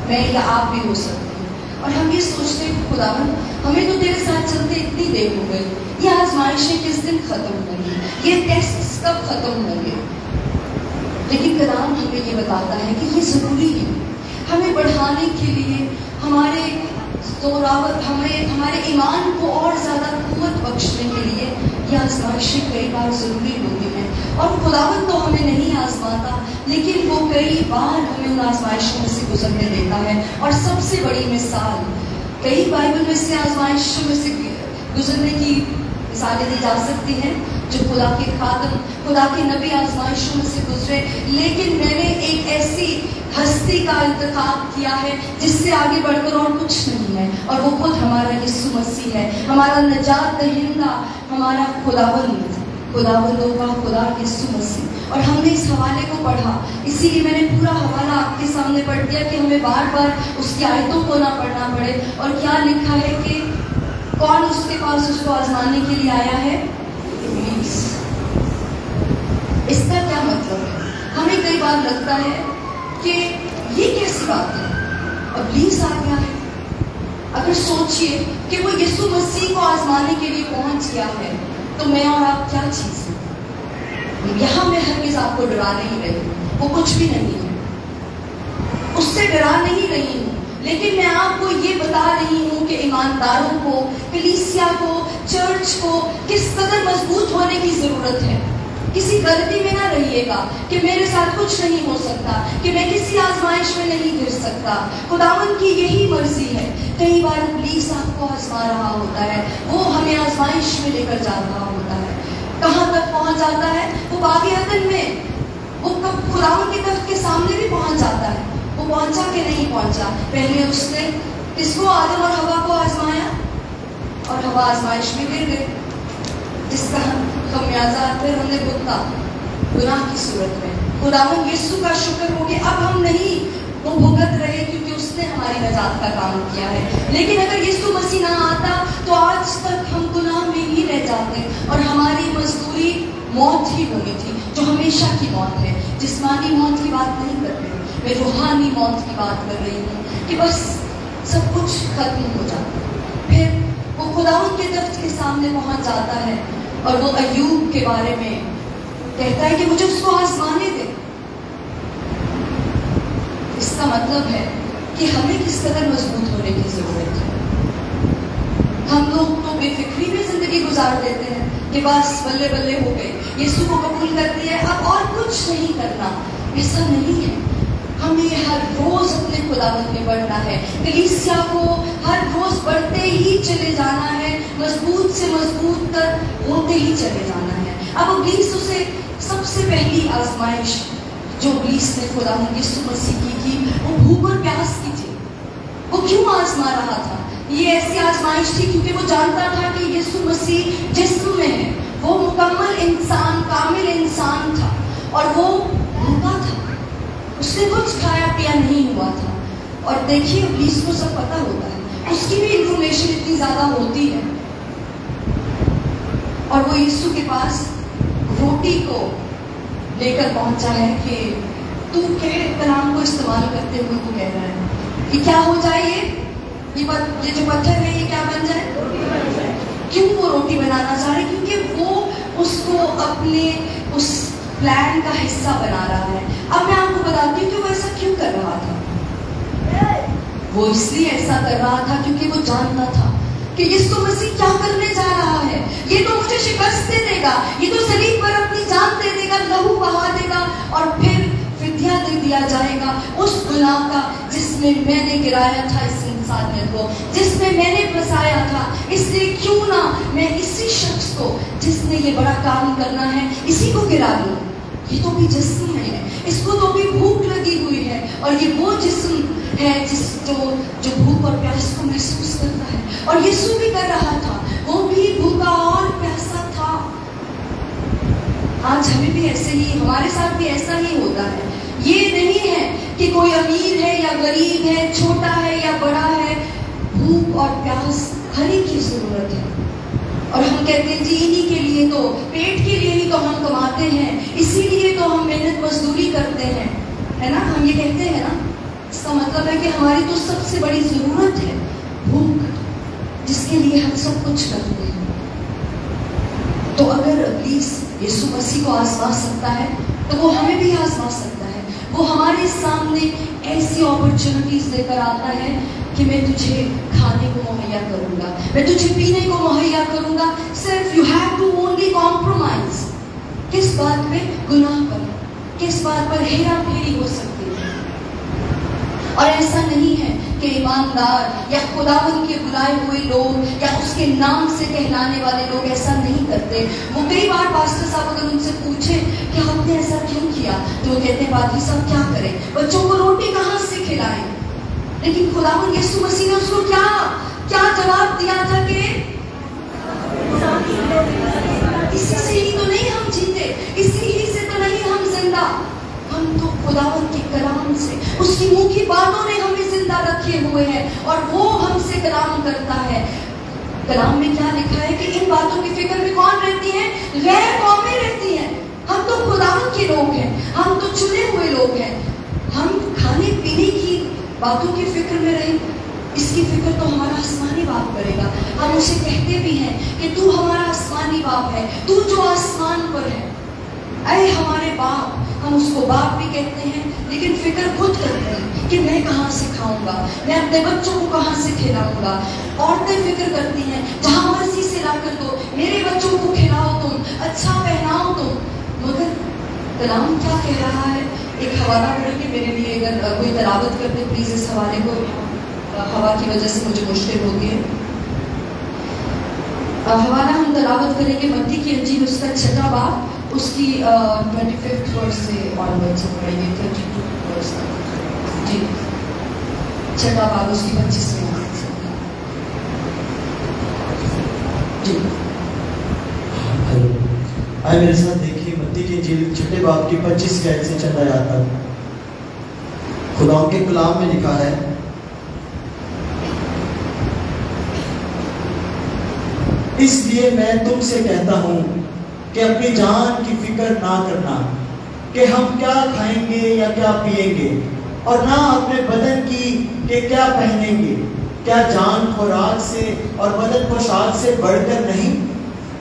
मैं या आप भी हो सकते हैं, और हम ये सोचते हैं कि खुदावन हमें तो तेरे साथ चलते इतनी देर हो गई, ये आजमाइशें किस दिन ख़त्म होंगी, ये टेस्ट कब ख़त्म होंगे। लेकिन कलाम हमें ये बताता है कि ये ज़रूरी है, हमें बढ़ाने के लिए, हमारे जोरावर, हमारे ईमान को और ज़्यादा क़ुव्वत बख्शने के लिए ये आजमाइशें कई बार ज़रूरी होती हैं। और खुदावन तो हमें नहीं आजमाता, लेकिन वो कई बार हमें उन आजमाइशों में से गुजरने देता है। और सबसे बड़ी मिसाल, कई बाइबल में से आजमाइशों में से गुजरने की मिसालें दी जा सकती हैं, जो खुदा के खादम, खुदा के नबी आजमाइशों में से गुजरे, लेकिन मैंने एक ऐसी हस्ती का इंतखाब किया है जिससे आगे बढ़कर और कुछ नहीं है, और वो खुद हमारा यीशु मसीह है, हमारा निजात दहिंदा, हमारा खुदावंद होगा, खुदा यीशु मसीह। और हमने इस हवाले को पढ़ा, इसीलिए मैंने पूरा हवाला आपके सामने पढ़ दिया कि हमें बार बार उसकी आयतों को ना पढ़ना पड़े। और क्या लिखा है कि कौन उसके पास उसको आजमाने के लिए आया है? इब्लीस। इसका क्या मतलब है? हमें कई बार लगता है कि ये कैसी बात है, इब्लीस आ गया है। अगर सोचिए कि वो यीशु मसीह को आजमाने के लिए पहुंच गया है, तो मैं और आप क्या चीज है? यहाँ मैं हरगिज़ आपको डरा नहीं रही हूँ, वो कुछ भी नहीं है, उससे डरा नहीं रही हूँ, लेकिन मैं आपको ये बता रही हूँ कि ईमानदारों को, कलीसिया को, चर्च को किस कदर मजबूत होने की जरूरत है। किसी गलती में ना रहिएगा कि मेरे साथ कुछ नहीं हो सकता, कि मैं किसी आजमाइश में नहीं गिर सकता। खुदावन की यही मर्जी है। कई बार इब्लीस आपको आजमा रहा होता है, वो हमें आजमाइश में लेकर जा रहा होता है। कहाँ तक पहुँच जाता है? वो बागी अदन में, वो कब खुदावन के तख्त के सामने भी पहुँच जाता है। वो पहुँचा कि नहीं पहुँचा? पहले उसने किसको? आदम और हवा को आजमाया, और हवा आजमाइश में गिर गई, जिसका खमियाजा फिर हमने भुगता गुनाह की सूरत में। खुदावन यीशु का शुक्र हो कि अब हम नहीं वो भुगत रहे, क्योंकि उसने हमारी नजात का काम किया है। लेकिन अगर यीशु मसीह ना आता तो आज तक हम गुनाह में ही रह जाते, और हमारी मजदूरी मौत ही होनी थी, जो हमेशा की मौत है। जिस्मानी मौत की बात नहीं कर रही, मैं रूहानी मौत की बात कर रही हूँ, कि बस सब कुछ खत्म हो जाता है। फिर वो खुदावन के तख्त के सामने पहुंच जाता है, और वो अय्यूब के बारे में कहता है कि मुझे उसको आजमाने दे। इसका मतलब है कि हमें किस कदर मजबूत होने की जरूरत है। हम लोग तो बेफिक्री में जिंदगी गुजार देते हैं कि बस बल्ले बल्ले हो गए, यीशु को कबूल कर दिया, अब और कुछ नहीं करना। ऐसा नहीं है। हमें हर रोज अपने खुदावंद में बढ़ना है, कलीसिया को हर रोज बढ़ते ही चले जाना है, मजबूत से मजबूत कर होते ही चले जाना है। अब इब्लीस उसे सबसे पहली आजमाइश जो इब्लीस ने खुदावंद यीशु मसीह की थी, वो भूख और प्यास की थी। वो क्यों आजमा रहा था? ये ऐसी आजमाइश थी क्योंकि वो जानता था कि यीशु मसीह जिस्म में है, वो मुकम्मल इंसान, कामिल इंसान था, और वो भूखा था, उसने कुछ खाया पिया नहीं हुआ था। और देखिए इब्लीस को सब पता होता है, उसकी भी इंफॉर्मेशन इतनी ज्यादा होती है, और वो यीशु के पास रोटी को लेकर पहुंचा है कि तू कह, कलाम को इस्तेमाल करते हुए तू कह रहा है कि क्या हो जाए, ये जो पत्थर है ये क्या बन जाए? क्यों वो रोटी बनाना चाह रहे? क्योंकि वो उसको अपने उस प्लान का हिस्सा बना रहा है। अब मैं आपको बताती हूँ कि वो ऐसा क्यों कर रहा था। वो इसलिए ऐसा कर रहा था क्योंकि वो जानता था कि यीशु मसीह क्या करने जा रहा है। ये तो मुझे शिकस्त दे देगा, ये तो सलीब पर अपनी जान दे देगा, लहू बहा देगा, और फिर फिद्या दे दिया जाएगा उस गुनाह का जिसमें मैंने गिराया था इस इंसानियत को, जिसमें मैंने फंसाया था। इसलिए क्यों ना मैं इसी शख्स को जिसने ये बड़ा काम करना है, इसी को गिरा दूं। ये तो भी जिस्म है, इसको तो भी भूख लगी हुई है, और ये वो जिस्म है जो भूख और प्यास को महसूस करता है। और यीशु भी कर रहा था, वो भी भूखा और प्यासा था। आज हमें भी ऐसे ही, हमारे साथ भी ऐसा ही होता है। ये नहीं है कि कोई अमीर है या गरीब है, छोटा है या बड़ा है, भूख और प्यास हर एक की जरूरत है। कहते हैं जी इन्हीं के लिए तो, पेट के लिए ही तो हम कमाते हैं, इसीलिए तो हम मेहनत मजदूरी करते हैं, है ना, हम ये कहते हैं ना। इसका मतलब है कि हमारी तो सबसे बड़ी जरूरत है भूख, जिसके लिए हम सब कुछ करते हैं। तो अगर इब्लीस यीशु मसीह को आजमा सकता है तो वो हमें भी आजमा सकता है। वो हमारे सामने ऐसी अपॉर्चुनिटीज लेकर आता है कि मैं तुझे खाने को मुहैया करूंगा, मैं तुझे पीने को मुहैया करूंगा, सिर्फ you have to only compromise. किस बात पे? गुनाह पर। किस बात पर? हेरा फेरी हो सकती है। और ऐसा नहीं है कि ईमानदार या खुदावन के बुलाए हुए लोग या उसके नाम से कहलाने वाले लोग ऐसा नहीं करते। वो कई बार पास्टर साहब अगर उनसे पूछे कि आपने ऐसा क्यों किया, तो वो कहते हैं पादरी साहब क्या करें, बच्चों को रोटी कहाँ से खिलाएं। लेकिन खुदावन यीशु मसीह ने उसको क्या जवाब दिया था कि इसी से ही तो नहीं हम जीते, इसी ही से तो नहीं हम जिंदा, हम तो खुदावन के कलाम से, उसकी मुंह की बातों ने हमें जिंदा रखे हुए हैं और वो हमसे कलाम करता है। कलाम में क्या लिखा है कि इन बातों की फिक्र में कौन रहती है? गैर कौमें रहती हैं। हम तो खुदावन के लोग हैं, हम तो चुने हुए लोग हैं। हम खाने पीने की बातों की फिक्र में रहें, इसकी फिक्र तो हमारा आसमानी बाप करेगा। हम उसे कहते भी हैं कि तू हमारा आसमानी बाप है, तू जो आसमान पर है, ऐ हमारे बाप। हम उसको बाप भी कहते हैं, लेकिन फिक्र खुद करते हैं कि मैं कहाँ से खाऊंगा, मैं अपने बच्चों को कहाँ से खिलाऊंगा। औरतें फिक्र करती हैं जहाँ मर्जी से लाकर दो, मेरे बच्चों को खिलाओ तुम, अच्छा पहनाओ तुम। मगर कलाम क्या कह रहा है? एक हवाला पढ़ के मेरे लिए अगर कोई तलावत करते प्लीज इस हवाले को, हवा की वजह से मुझे मुश्किल होती है। हवाला हम तलावत करेंगे मत्ती की इंजील उसका 6वां बाब, उसकी 25th वर्स से ऑनवर्ड से पढ़ेंगे 32 वर्स तक। जी 6वां बाब उसकी 25वीं आयत से। जी आए मेरे साथ देखिए मत्ती की इंजील 6 बाब की 25 आयत से चला जाता है। खुदा के कलाम में लिखा है, इसलिए मैं तुमसे कहता हूं कि अपनी जान की फिक्र ना करना कि हम क्या खाएंगे या क्या पिएंगे, और ना अपने बदन की कि क्या पहनेंगे। क्या जान खुराक से और बदन पोशाक से बढ़कर नहीं?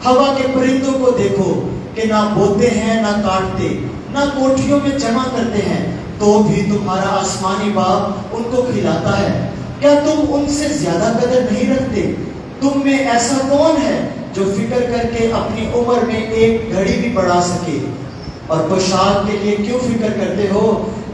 हवा के परिंदों को देखो कि ना बोते हैं, ना काटते, ना कोठरियों में जमा करते हैं, तो भी तुम्हारा आसमानी बाप उनको खिलाता है। क्या तुम उनसे ज्यादा कदर नहीं रखते? तुम में ऐसा कौन है जो फिक्र करके अपनी उम्र में एक घड़ी भी बढ़ा सके? और पोशाक के लिए क्यों फिक्र करते हो?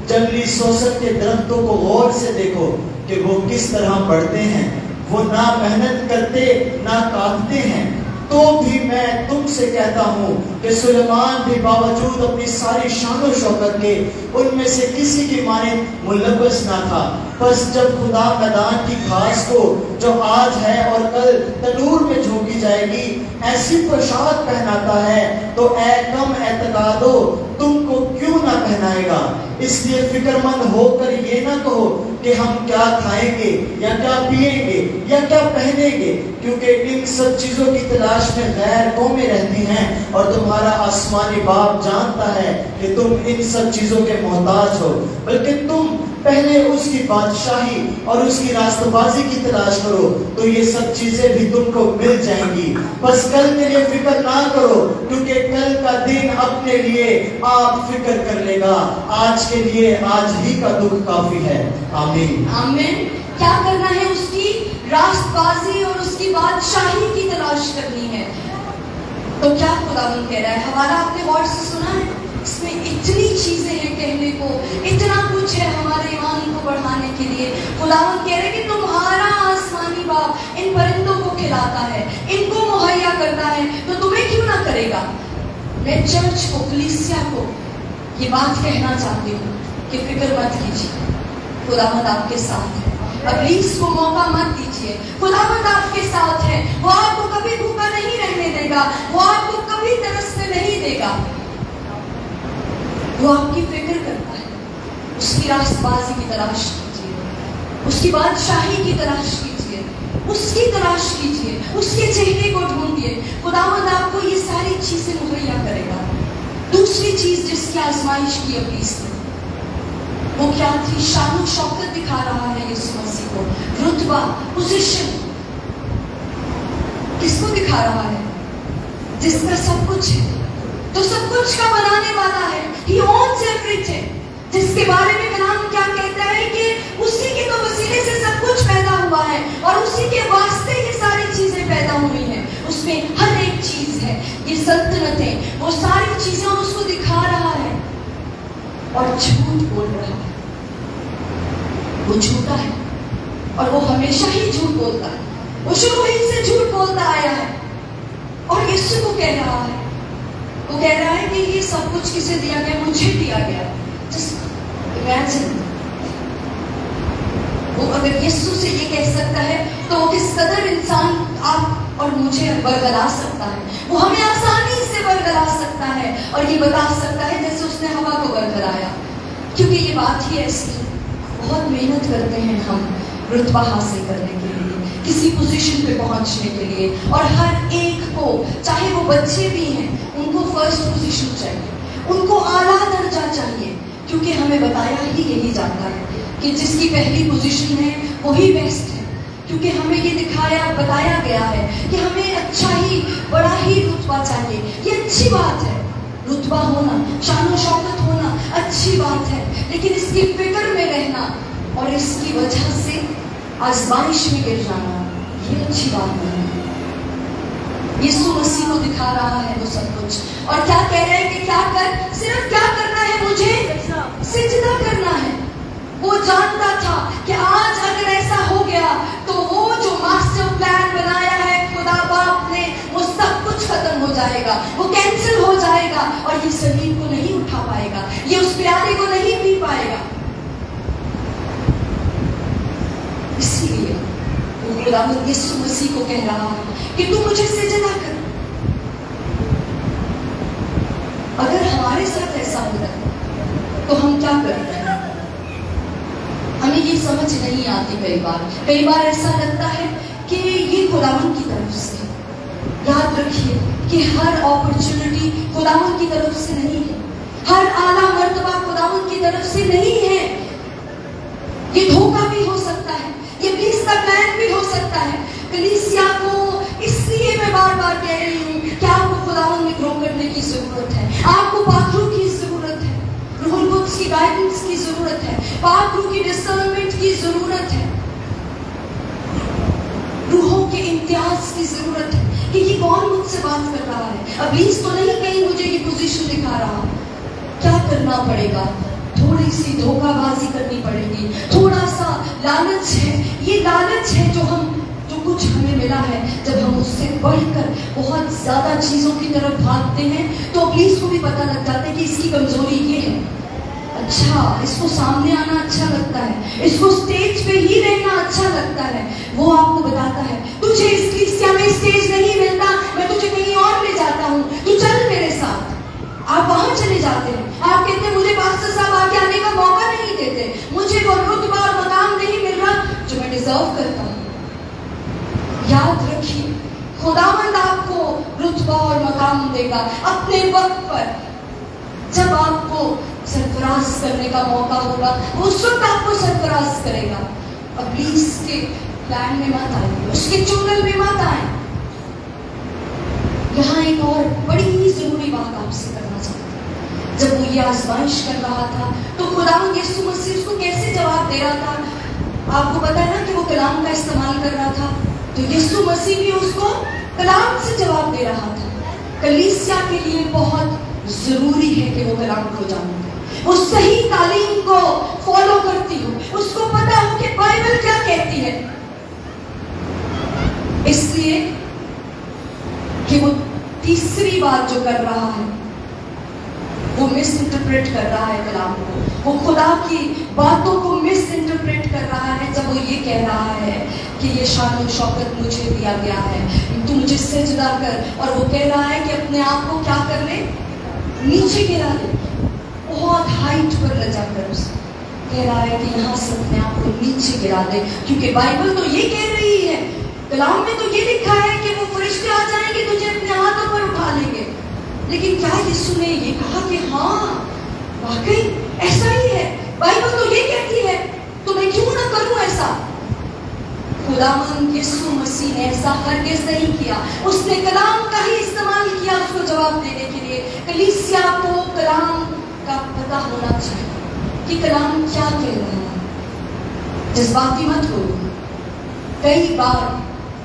जंगली सोसन के दरख्तों को गौर से देखो कि वो किस तरह बढ़ते हैं, वो ना मेहनत करते ना काटते हैं। तो भी मैं तुमसे कहता हूँ कि सुलेमान भी बावजूद अपनी सारी शान और शौकत के उनमें से किसी की माने मुलव्वस ना था। बस जब खुदा मैदान की घास को जो आज है और कल तनूर में झोंकी जाएगी ऐसी पोशाक पहनाता है, तो ऐ कम एतकादो तुमको क्यों ना पहनाएगा। इसलिए फिक्रमंद होकर ये ना कहो कि हम क्या खाएंगे या क्या पिएंगे या क्या पहनेंगे, क्योंकि इन सब चीजों की तलाश में गैर कौमें रहती हैं और तुम्हारा आसमानी बाप जानता है कि तुम इन सब चीजों के मोहताज हो। बल्कि तुम पहले उसकी बादशाही और उसकी रास्तबाजी की तलाश करो, तो ये सब चीजें भी तुमको मिल जाएंगी। बस कल के लिए फिक्र ना करो, क्योंकि कल का दिन अपने लिए आप फिक्र कर लेगा। आज के लिए आज ही का दुख काफी है। आमीन आमीन। क्या करना है? उसकी रास्तबाजी और उसकी बादशाही की तलाश करनी है। तो क्या खुदावंद कह रहा है? हमारा आपने वर्ड से सुना है, इसमें इतनी चीजें हैं कहने को, इतना कुछ है हमारे ईमान को बढ़ाने के लिए। खुदावंद कह रहे कि तुम्हारा आसमानी बाप इन परिंदों को खिलाता है, इनको मुहैया करता है, तो तुम्हें क्यों ना करेगा। मैं चर्च को, कलीसिया को ये बात कहना चाहती हूँ कि फिक्र मत कीजिए, खुदावंद आपके साथ है। इब्लीस को मौका मत दीजिए, खुदावंद आपके साथ है। वो आपको कभी भूखा नहीं रहने देगा, वो आपको कभी तरसने नहीं देगा। वो आपकी फिक्र करता है। उसकी रास्तबाजी की तलाश कीजिए, उसकी बादशाही की तलाश कीजिए, उसकी तलाश कीजिए, उसके चेहरे को ढूंढिए। खुदावंद आपको ये सारी चीजें मुहैया करेगा। दूसरी चीज जिसकी आजमाइश की इब्लीस ने, वो क्या थी? शान शौकत दिखा रहा है यीशु मसीह को, रुतबा, पोजीशन। किसको दिखा रहा है? जिसका सब कुछ है, तो सब कुछ का बनाने वाला है। He owns everything। जिसके बारे में कलाम क्या कहता है कि उसी के तो वसीले से सब कुछ पैदा हुआ है और उसी के वास्ते ये सारी चीजें पैदा हुई हैं। उसमें हर एक चीज है, ये सल्तनत है, वो सारी चीजें उसको दिखा रहा है और झूठ बोल रहा है। वो झूठा है और वो हमेशा ही झूठ बोलता है, वो शुरू ही से झूठ बोलता आया है। और यीशु को कह रहा है, वो कह रहा है कि ये सब कुछ किसे दिया गया? मुझे दिया गया। Just imagine, वो अगर यीशु से ये कह सकता है तो वो किस कदर इंसान आप और मुझे बरगला सकता है। वो हमें आसानी से बरगला सकता है और ये बता सकता है जैसे उसने हवा को बरगलाया। क्योंकि ये बात ही ऐसी है, बहुत मेहनत करते हैं हम रुतबा हासिल करने के लिए, किसी पोजीशन पे पहुंचने के लिए। और हर एक को, चाहे वो बच्चे भी हैं, उनको फर्स्ट पोजीशन चाहिए, उनको आला दर्जा चाहिए। क्योंकि हमें बताया ही यही जाता है कि जिसकी पहली पोजीशन है वही बेस्ट है। क्योंकि हमें ये बताया गया है कि हमें अच्छा ही, बड़ा ही रुतबा चाहिए। ये अच्छी बात है, रुतबा होना, शान शौकत होना अच्छी बात है, लेकिन इसकी फिक्र में रहना और इसकी वजह से आजमाइश में गिर जाना, ये अच्छी बात नहीं है। यीशु मसीह को दिखा रहा है वो सब कुछ, और क्या कह रहे हैं कि क्या कर, सिर्फ क्या करना है? मुझे सिजदा करना है। वो जानता था कि आज अगर ऐसा हो गया तो वो जो मास्टर प्लान बनाया है खुदा बाप ने, वो सब कुछ खत्म हो जाएगा, वो कैंसिल हो जाएगा और ये शरीर को नहीं उठा पाएगा, ये उस प्यारे को नहीं पी पाएगा। इसीलिए वो खुदावंद यीशु मसीह को कह रहा है कि तू मुझे सिजदा कर। अगर हमारे साथ ऐसा होता है तो हम क्या करते हैं? हमें ये समझ नहीं आती। कई बार ऐसा लगता है कि ये खुदावंद की तरफ से। याद रखिए कि हर अपॉर्चुनिटी खुदावंद की तरफ से नहीं है, हर आला मर्तबा खुदावंद की तरफ से नहीं है। ये धोखा भी हो सकता है, ये इब्लीस का प्लान भी हो सकता है। कलीसिया को इसलिए मैं बार बार कह रही हूँ कि आपको खुदावंद में ग्रो करने की जरूरत है, आपको पाखरू की जरूरत है, रूहुल कुद्स की गाइडेंस की जरूरत है, पाखरू की डिसर्नमेंट की जरूरत है, रूहों के इम्तियाज की जरूरत है कि ये कौन मुझसे बात कर रहा है। इब्लीस तो नहीं कहीं मुझे ये पोजीशन दिखा रहा, क्या करना पड़ेगा? थोड़ी सी धोखाबाजी करनी पड़ेगी, थोड़ा सा लालच है। ये लालच है जो कुछ हमें मिला है। जब हम उससे बढ़कर बहुत ज्यादा चीजों की तरफ भागते हैं तो इब्लीस को भी पता लग जाता है कि इसकी कमजोरी ये है। अच्छा, इसको सामने आना अच्छा लगता है, इसको स्टेज पे ही रहना अच्छा लगता है। वो आपको बताता है तुझे इस कलीसिया में स्टेज नहीं मिलता, मैं तुझे कहीं और ले जाता हूँ, तू चल मेरे साथ। आप वहां चले जाते हैं, आप कहते हैं मुझे पास्टर साहब आगे आने का मौका नहीं देते, मुझे वो रुतबा और मकाम नहीं मिल रहा जो मैं डिजर्व करता हूँ। याद रखिए, खुदावंद आपको रुतबा और मकाम देगा अपने वक्त पर, जब आपको सरफराज करने का मौका होगा, उस वक्त आपको सरफराज करेगा। इब्लीस के प्लान में मत आइए, उसके चुंगल में मत आए। यहाँ एक और बड़ी ही जरूरी बात आपसे करना चाहता हूँ। जब वो ये आजमाइश कर रहा था तो खुदावंद यीशु मसीह उसको कैसे जवाब दे रहा था? आपको पता है ना कि वो कलाम का इस्तेमाल कर रहा था, तो यीशु मसीह भी उसको कलाम से जवाब दे रहा था। कलीसिया के लिए बहुत जरूरी है कि वो कलाम को जाने, वो सही तालीम को फॉलो करती हो, उसको पता हो कि बाइबल क्या कहती है। इसलिए कि वो तीसरी बात जो कर रहा है वो मिस इंटरप्रेट कर रहा है कलाम को, वो खुदा की बातों को मिस इंटरप्रेट कर रहा है। जब वो ये कह रहा है कि ये शान और शौकत मुझे दिया गया है, तू मुझे सिजदा कर, और वो कह रहा है कि अपने आप को क्या कर ले, नीचे गिरा ले, बहुत हाइट पर ले जाकर उसे कह रहा है कि यहाँ से अपने आप को नीचे गिरा दे। क्योंकि बाइबल तो ये कह रही है, कलाम में तो ये लिखा है कि वो फरिश्ते आ जाएंगे तुझे अपने हाथ कि हाँ वाकई ऐसा ही है, बाइबल तो ये कहती है, तो मैं क्यों ना करूं ऐसा। खुदावंद यीशु मसीह ने ऐसा हरगिज़ नहीं किया, उसने कलाम का ही इस्तेमाल किया उसको जवाब देने के लिए। कलीसिया को कलाम का पता होना चाहिए कि कलाम क्या कह रहा है। जज्बाती मत हो। कई बार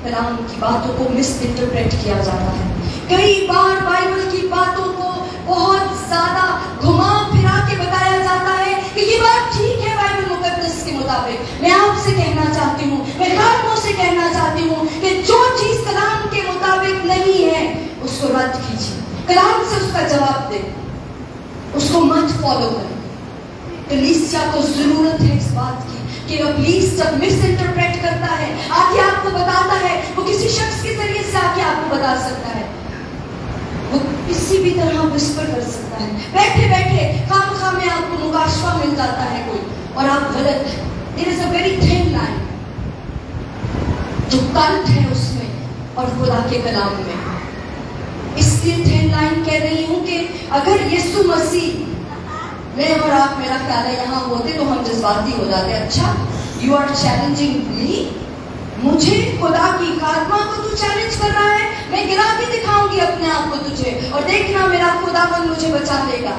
कलाम की बातों को मिस इंटरप्रेट किया जाता है, कई बार बाइबल की बातों को बहुत ज्यादा घुमा फिरा के बताया जाता है कि ये बात ठीक है बाइबल मुकद्दस के मुताबिक। मैं आपसे कहना चाहती हूँ, मैं खातमों से कहना चाहती हूँ कि जो चीज कलाम के मुताबिक नहीं है उसको रद्द कीजिए, कलाम से उसका जवाब दे, उसको मत फॉलो करें। कलीसिया को जरूरत है इस बात की कि प्लीज जब मिस इंटरप्रेट करता है, आके आपको बताता है, वो किसी शख्स के जरिए से आके आपको बता सकता है, वो किसी भी तरह विस्पर कर सकता है, बैठे बैठे खामखा में आपको मुकाशवा मिल जाता है कोई, और आप गलत है। There is a very thin line जो कंट है उसमें और खुदा के कलाम में। इसलिए थिन लाइन कह रही हूं कि अगर यीशु मसीह, मैं और आप, मेरा ख्याल है यहाँ होते तो हम जज्बाती हो जाते। अच्छा, यू आर चैलेंजिंग मी, मुझे खुदा की आत्मा को तू चैलेंज कर रहा है, मैं गिरा के दिखाऊंगी अपने आप को तुझे और देखना मेरा खुदावन मुझे बचा लेगा।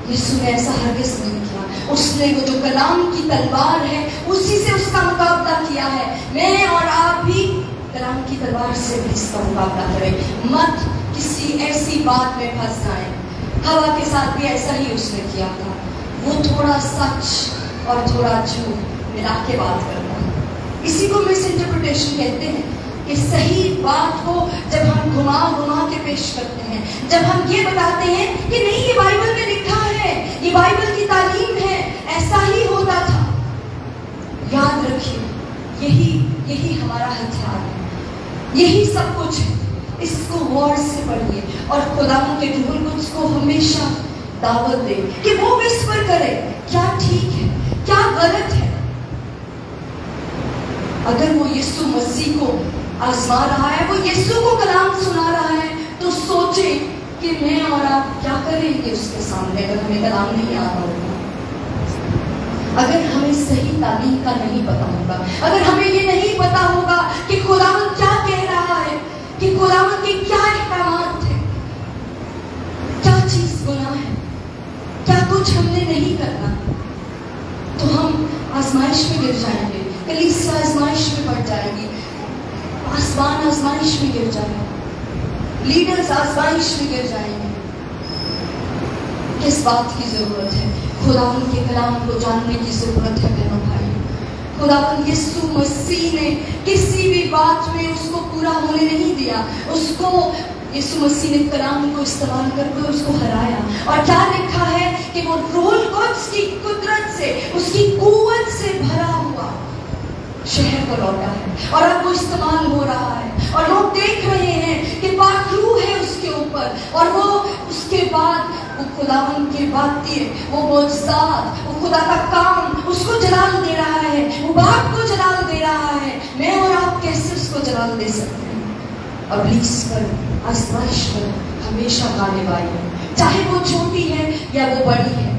यीशु ने ऐसा हरगिज़ नहीं किया। उसने वो जो कलाम की तलवार है उसी से उसका मुकाबला किया है। मैं और आप भी कलाम की तलवार से भी इसका मुकाबला करें। मत किसी ऐसी बात में फंस जाएं। हवा के साथ भी ऐसा ही उसने किया था। वो थोड़ा सच और थोड़ा झूठ मिला के बात करता है। इसी को मिस इंटरप्रिटेशन कहते हैं कि सही बात को जब हम घुमा घुमा के पेश करते हैं, जब हम ये बताते हैं कि नहीं ये बाइबल में लिखा है, ये बाइबल की तालीम है, ऐसा ही होता था। याद रखिए यही हमारा हथियार है, यही सब कुछ है। इसको गौर से पढ़िए और खुदावंद के रूहुल कुद्स को हमेशा दावत दे कि वो विस्पर करे क्या ठीक है क्या गलत है। अगर वो यीशु मसीह को आजमा रहा है, वो यीशु को कलाम सुना रहा है, तो सोचे कि मैं और आप क्या करेंगे उसके सामने अगर हमें कलाम नहीं आता होगा, अगर हमें सही तालीम का नहीं पता होगा, अगर हमें ये नहीं पता होगा कि खुदावंद क्या कह रहा है, कि खुदावंद के क्या अहकामात थे, क्या चीज गुनाह है, क्या कुछ हमने नहीं करना, तो हम आजमाइश में गिर जाएंगे, कलीसिया आजमाइश में पड़ जाएगी, आसमान आजमाइश में गिर जाएगा, लीडर्स आजमाइश में गिर जाएंगे। किस बात की जरूरत है? खुदावंद के कलाम को जानने की जरूरत है बहनों भाई। खुदावंद यीशु मसीह ने किसी भी बात में उसको पूरा होने नहीं दिया, उसको यीशु मसीह ने कलाम को इस्तेमाल करके उसको हराया। और क्या लिखा है कि वो रूहुल कुद्स की कुदरत से, उसकी कुव्वत से भरा हुआ शहर पर लौटा है और अब वो इस्तेमाल हो रहा है और लोग देख रहे हैं कि पाक रूह है उसके ऊपर, और वो उसके बाद वो खुदावंद के बातें, वो मोजज़ात, वो खुदा का काम उसको जलाल दे रहा है, वो बाप को जलाल दे रहा है। मैं और आप कैसे उसको जलाल दे सकते हैं? इब्लीस पर, आजमाइश पर हमेशा गालिब आई है, चाहे वो छोटी है या वो बड़ी है।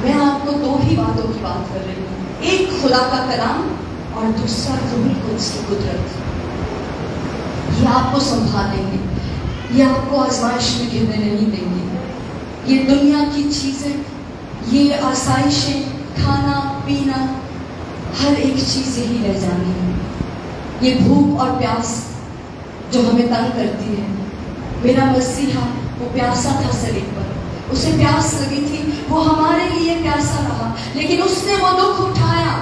मैं आपको दो ही बातों की बात कर रही हूँ, एक खुदा का कलाम और दूसरा रूहुल कुद्स की कुदरत। ये आपको संभालेंगे, ये आपको आजमाइश में गिरने नहीं देंगे। ये दुनिया की चीजें, ये आसाइशें, खाना पीना, हर एक चीज यही रह जानी है। ये भूख और प्यास जो हमें तंग करती है। मेरा मसीहा वो प्यासा था सलीब पर, उसे प्यास लगी थी, वो हमारे लिए प्यासा रहा, लेकिन उसने वो दुख उठाया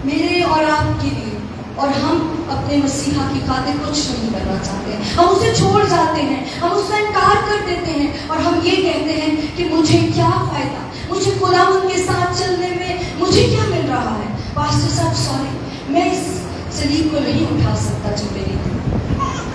मेरे और आपके लिए। और हम अपने मसीहा की खातिर कुछ नहीं करना चाहते, हम उसे छोड़ जाते हैं, हम उसका इनकार कर देते हैं और हम ये कहते हैं कि मुझे क्या फायदा, मुझे खुदावंद के साथ चलने में मुझे क्या मिल रहा है। पास्टर साहब सॉरी, मैं इस सलीब को नहीं उठा सकता जो मेरी,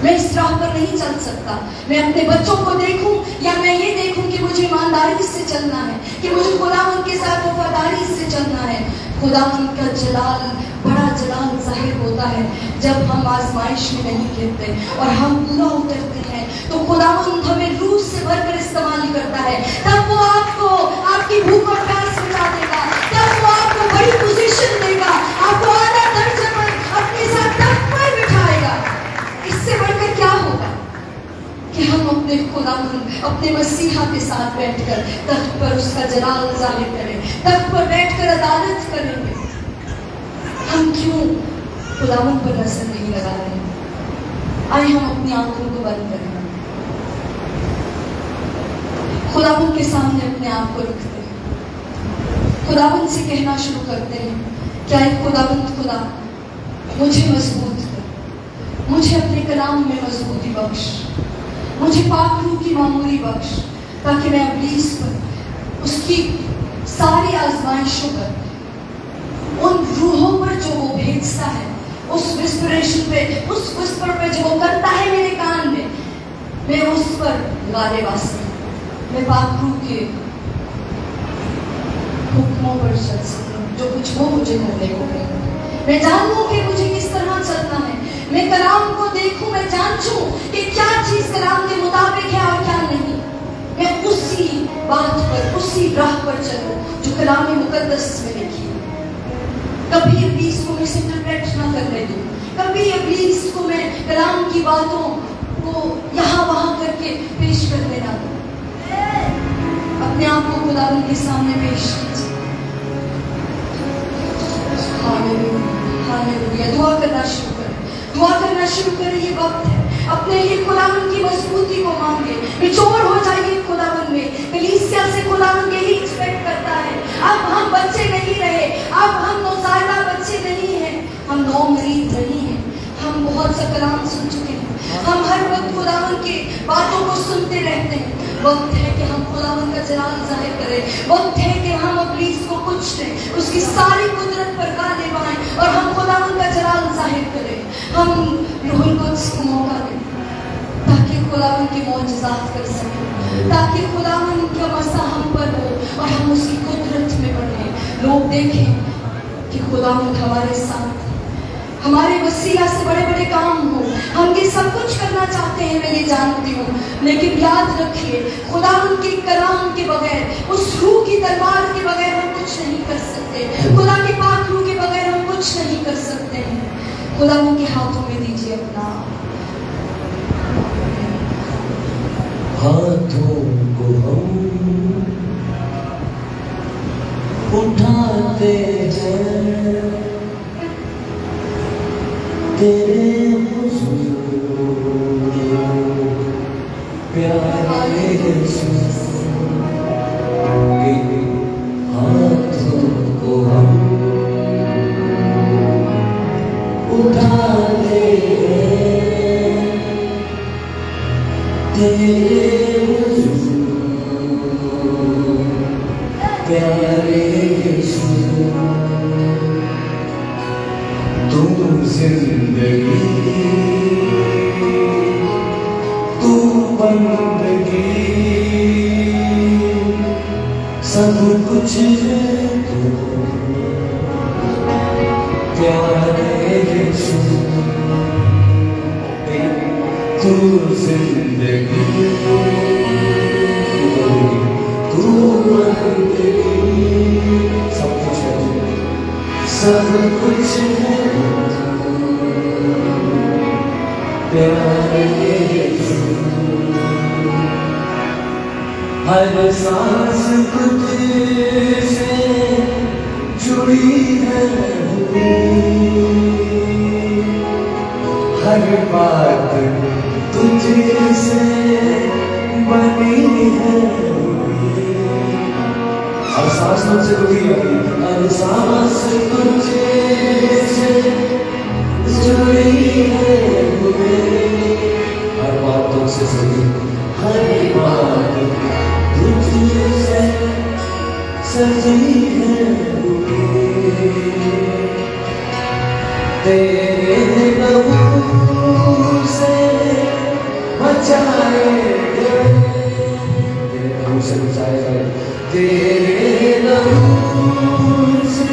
मैं इस राह पर नहीं चल सकता। मैं अपने बच्चों को देखूं या मैं ये देखूं कि मुझे ईमानदारी से चलना है, कि मुझे खुदावंद के साथ वफादारी से चलना है। खुदावंद का जलाल, बड़ा जलाल जाहिर होता है जब हम आजमाइश में नहीं गिरते और हम पूरा उतरते हैं, तो खुदावंद हमें रूह से भरकर इस्तेमाल करता है। तब वो आपको आपकी भूख और प्यास मिटा देगा, तब वो आपको बड़ी पोजीशन देगा, आपको आधा दर्जा पर अपने साथ तख्त पर बिठाएगा। इससे बढ़कर क्या होगा कि हम अपने खुदावंद, अपने मसीहा के साथ बैठकर तख्त पर उसका जलाल जाहिर करें, तख्त पर बैठकर अदालत करेंगे। हम क्यों खुदावंद पर नजर नहीं लगा रहे? आइए हम अपनी आंखों को बंद करें, खुदावंद के सामने अपने आप को रखते हैं, खुदावंद से कहना शुरू करते हैं, क्या एक खुदावंद खुदा मुझे मजबूत कर, मुझे अपने कलाम में मजबूती बख्श, मुझे पाक रूह की मामूली बख्श, ताकि मैं इब्लीस पर, उसकी सारी आजमाइशों पर, उन रूहों पर जो वो भेजता है, उस विस्परेशन पे, उस विस्पर पे जो वो करता है मेरे कान में, मैं उस पर गालिब आ सकूं, मैं पाक रूह के हुक्मों पर चल सकूं, जो कुछ वो मुझे करने को कहे। मैं जानूं कि मुझे किस तरह चलना है, मैं कलाम को देखूं, मैं जानूं कि क्या चीज कलाम के मुताबिक है और क्या नहीं, मैं उसी बात पर, उसी राह पर चलूं जो कलाम मुकद्दस में लिखी है। कभी इब्लीस को मिसइंटरप्रेट ना करने दूं, कभी इब्लीस को मैं कलाम की बातों को यहाँ वहाँ करके पेश करने ना दूं। अपने आप को खुदावंद के सामने पेश कीजिए। Hallelujah, hallelujah. दुआ करना शुरू करें, दुआ करना शुरू करें। ये वक्त है, अपने लिए खुदावंद की मजबूती को मांगे, निचोड़ हो जाइए खुदावंद में। कलीसिया से खुदावंद यही एक्सपेक्ट करता है। अब हम बच्चे नहीं रहे, अब हम नौज़ायदा बच्चे नहीं हैं, हम नौमरीद नहीं हैं। हम बहुत सा कलाम सुन चुके हैं, हम हर वक्त खुदावंद की बातों को सुनते रहते हैं। वक्त है कि हम खुदावंद का जलाल जाहिर करें, वक्त है कि हम इब्लीस को कुछ दें, उसकी सारी कुदरत पर गालिब आएं और हम खुदावंद का जलाल जाहिर करें। हम रूहुल कुद्स को मौका दें ताकि खुदावंद की मौजज़ात कर सकें, ताकि खुदावंद का मसा हम पर हो और हम उसकी कुदरत में बढ़ें। लोग देखें कि खुदावंद हमारे साथ, हमारे वसीला से बड़े बड़े काम हो। हम ये सब कुछ करना चाहते हैं, मैं ये जानती हूँ, लेकिन याद रखिए खुदावंद के कलाम के बगैर, उस रूह की तलवार के बगैर हम कुछ नहीं कर सकते। खुदा के पाक रूह के बगैर हम कुछ नहीं कर सकते हैं। खुदावंद के हाथों में दीजिए अपना हाथों को हम उठाते हैं तेरे हुजूर प्यारे यीशु के हाथों को हम उठाते हैं तेरे हुजूर प्यारे यीशु तू जिंदगी तू बंदगी सब कुछ है तू प्यारे यीशु तू जिंदगी तू बंदगी सब कुछ है, सब कुछ है प्यारे यीशु। हर सांस तुझसे जुड़ी है, हर बात तुझसे बनी है। हर सांस तुझसे जुड़ी है, हर सांस तुझसे जुड़ी है, हर बात तुझसे सजी, हर बात तुझसे सजी है। तेरे लहू से बचाए गए, तेरे लहू से बचाए गए, तेरे लहू से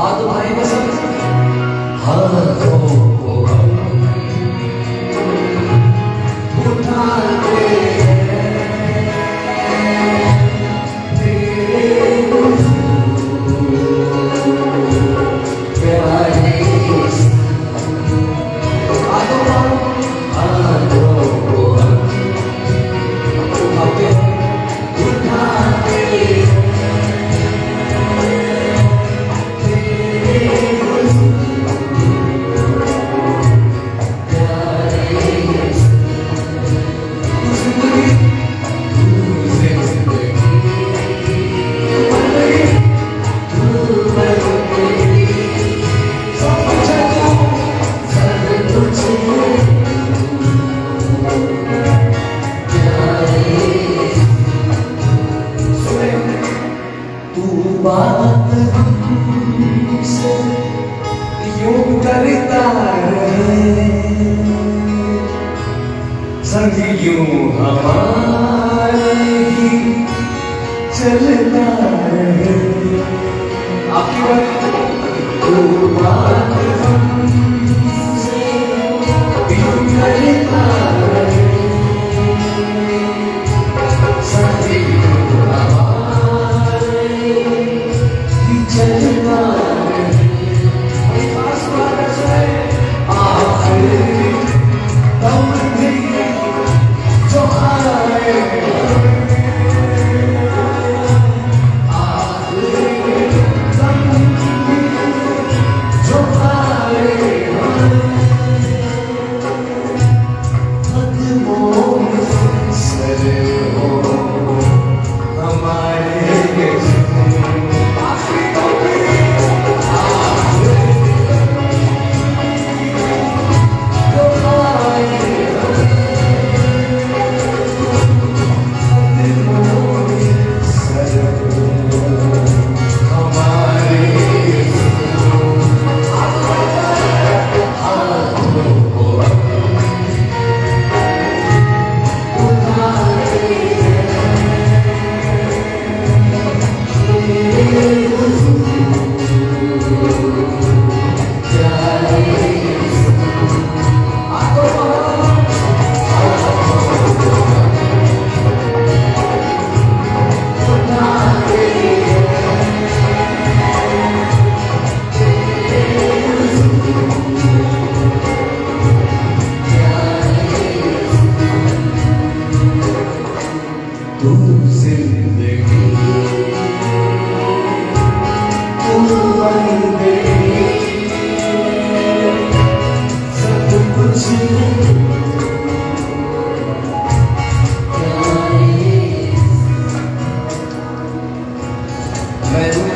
हाथ भाई कसम हाथों को उठाते यूं हमारे ही चलता रहे। आपकी बात हमसे यूं करता रहे। संग यूं हमारे ही चलता रहे। खास बात है आखिरी दम भी जो आए आखिरी दम भी जो आए कदमों में सर हो हमारे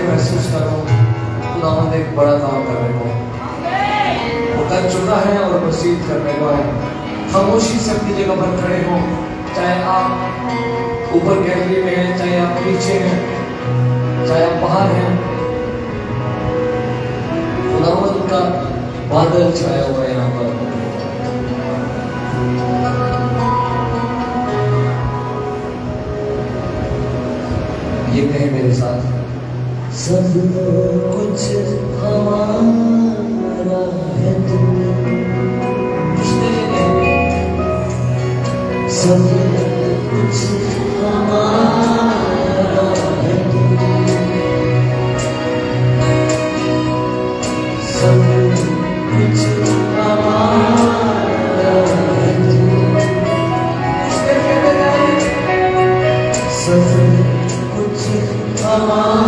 महसूस कर रहा हूँ खुदावंद एक बड़ा काम करने को वो कर चुका है और मज़ीद करने को है। खामोशी से अपनी जगह पर खड़े हो, चाहे आप ऊपर गैलरी में हैं, चाहे आप नीचे हैं, चाहे आप बाहर हैं। खुदावंद का बादल छाया हुआ है यहाँ पर। ये कहें मेरे साथ, सब कुछ हमारा है तू, सब कुछ हमारा है तू, सब कुछ हमारा है तू, सब कुछ हमारा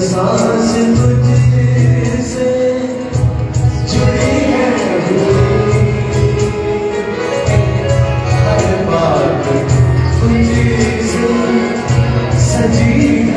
सांस तुझसे जुड़ी है, हर बात तुझसे सजी है।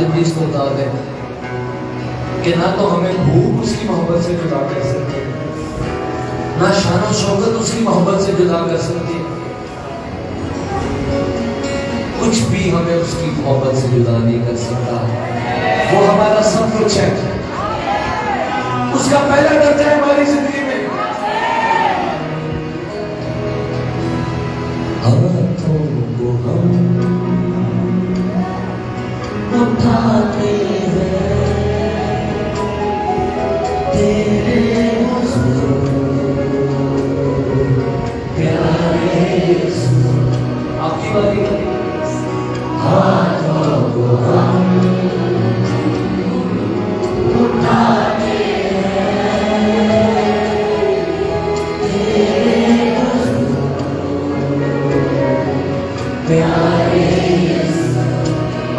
इब्लीस को बता दें कि ना तो हमें भूख उसकी मोहब्बत से जुदा कर सकती है, ना शान और शौकत उसकी मोहब्बत से जुदा कर सकती है, कुछ भी हमें उसकी मोहब्बत से जुदा नहीं कर सकता। वो हमारा सब कुछ है, उसका पहला दर्जा है हमारी जिंदगी में। हाथों को हम उठाते हैं तेरे हुजूर प्यारे यीशु। आपकी बारी। हाथों को हम उठाते हैं तेरे हुजूर प्यारे यीशु।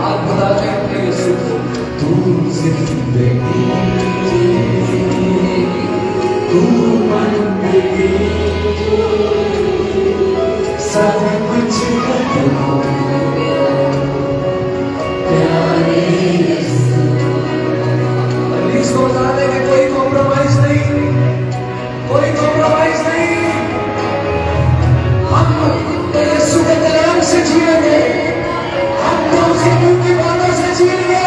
आप बताते हैं अपने यीशु को, तू जिंदगी तू बंदगी सब कुछ खत्म प्यारे यीशु। इब्लीस को बता दें कि कोई कॉम्प्रोमाइज नहीं, कोई कॉम्प्रोमाइज नहीं। हम तो यीशु के कलाम से जिएंगे, हम तो उसके मुंह की बातों से जिएंगे।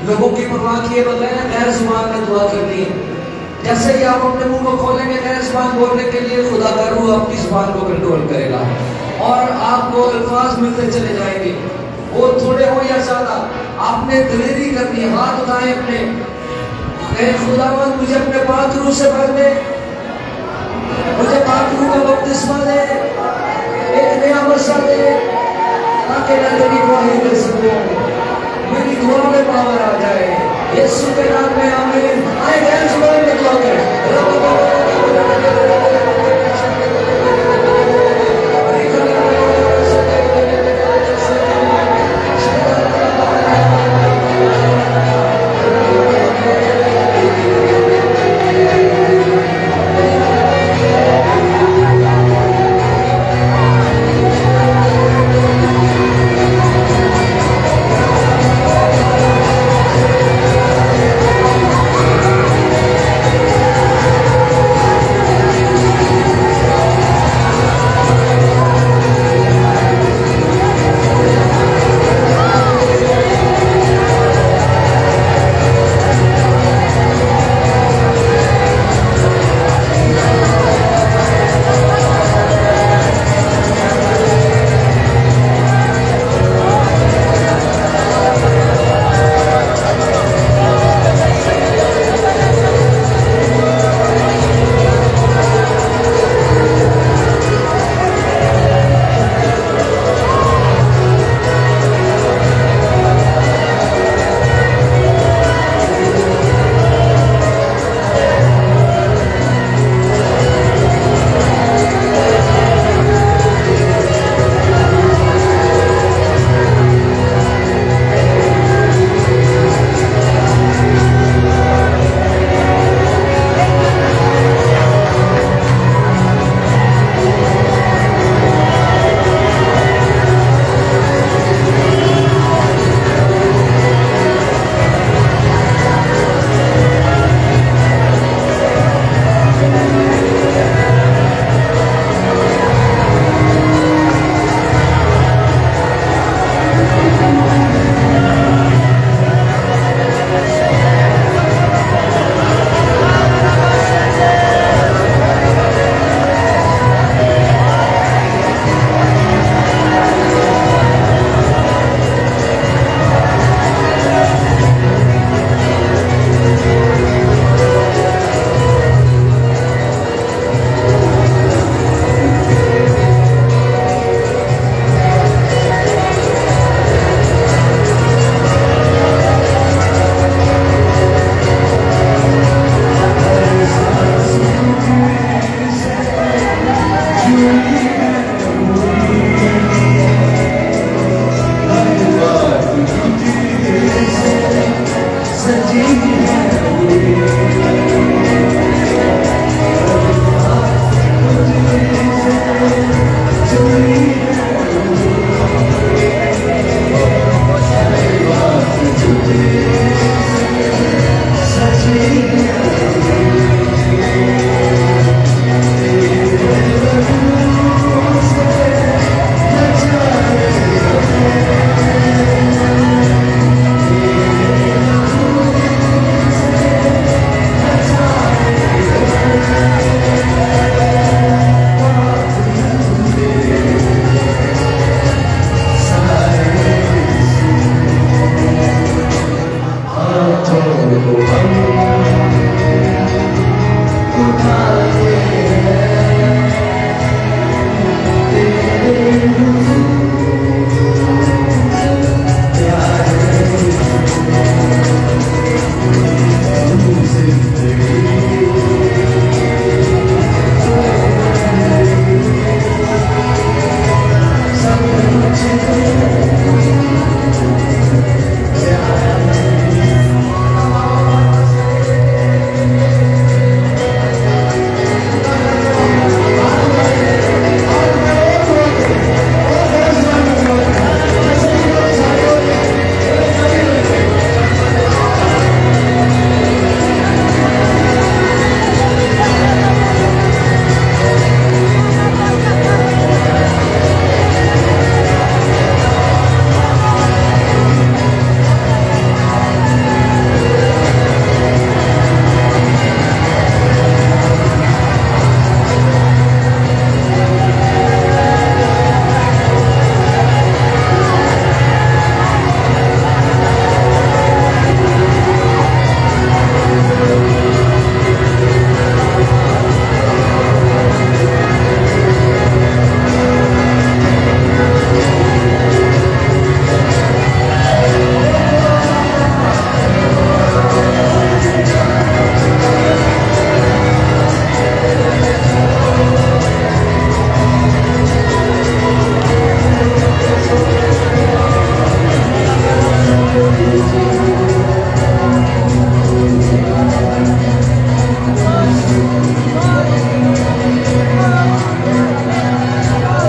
लोगों की परवाह किए बगैर गैर जुबान में दुआ करनी है। जैसे ही आप अपने मुंह को खोलेंगे गैर जुबान बोलने के लिए, खुदा का रूह आपकी जुबान को कंट्रोल करेगा और आपको अल्फाज मिलते चले जाएंगे, वो थोड़े हो या ज्यादा। आपने दिलेरी करनी है, हाथ उठाएं अपने, कहें खुदावंद मुझे अपने पाक रूह से भर दे, मुझे पाक रूह का बपतिस्मा दे, एक नया वर्षा दे, ताकि मैं तेरी गवाही दे सकूं, मेरी दुआ में पावर आ जाए। यीशु के नाम में आमीन। आए गैस में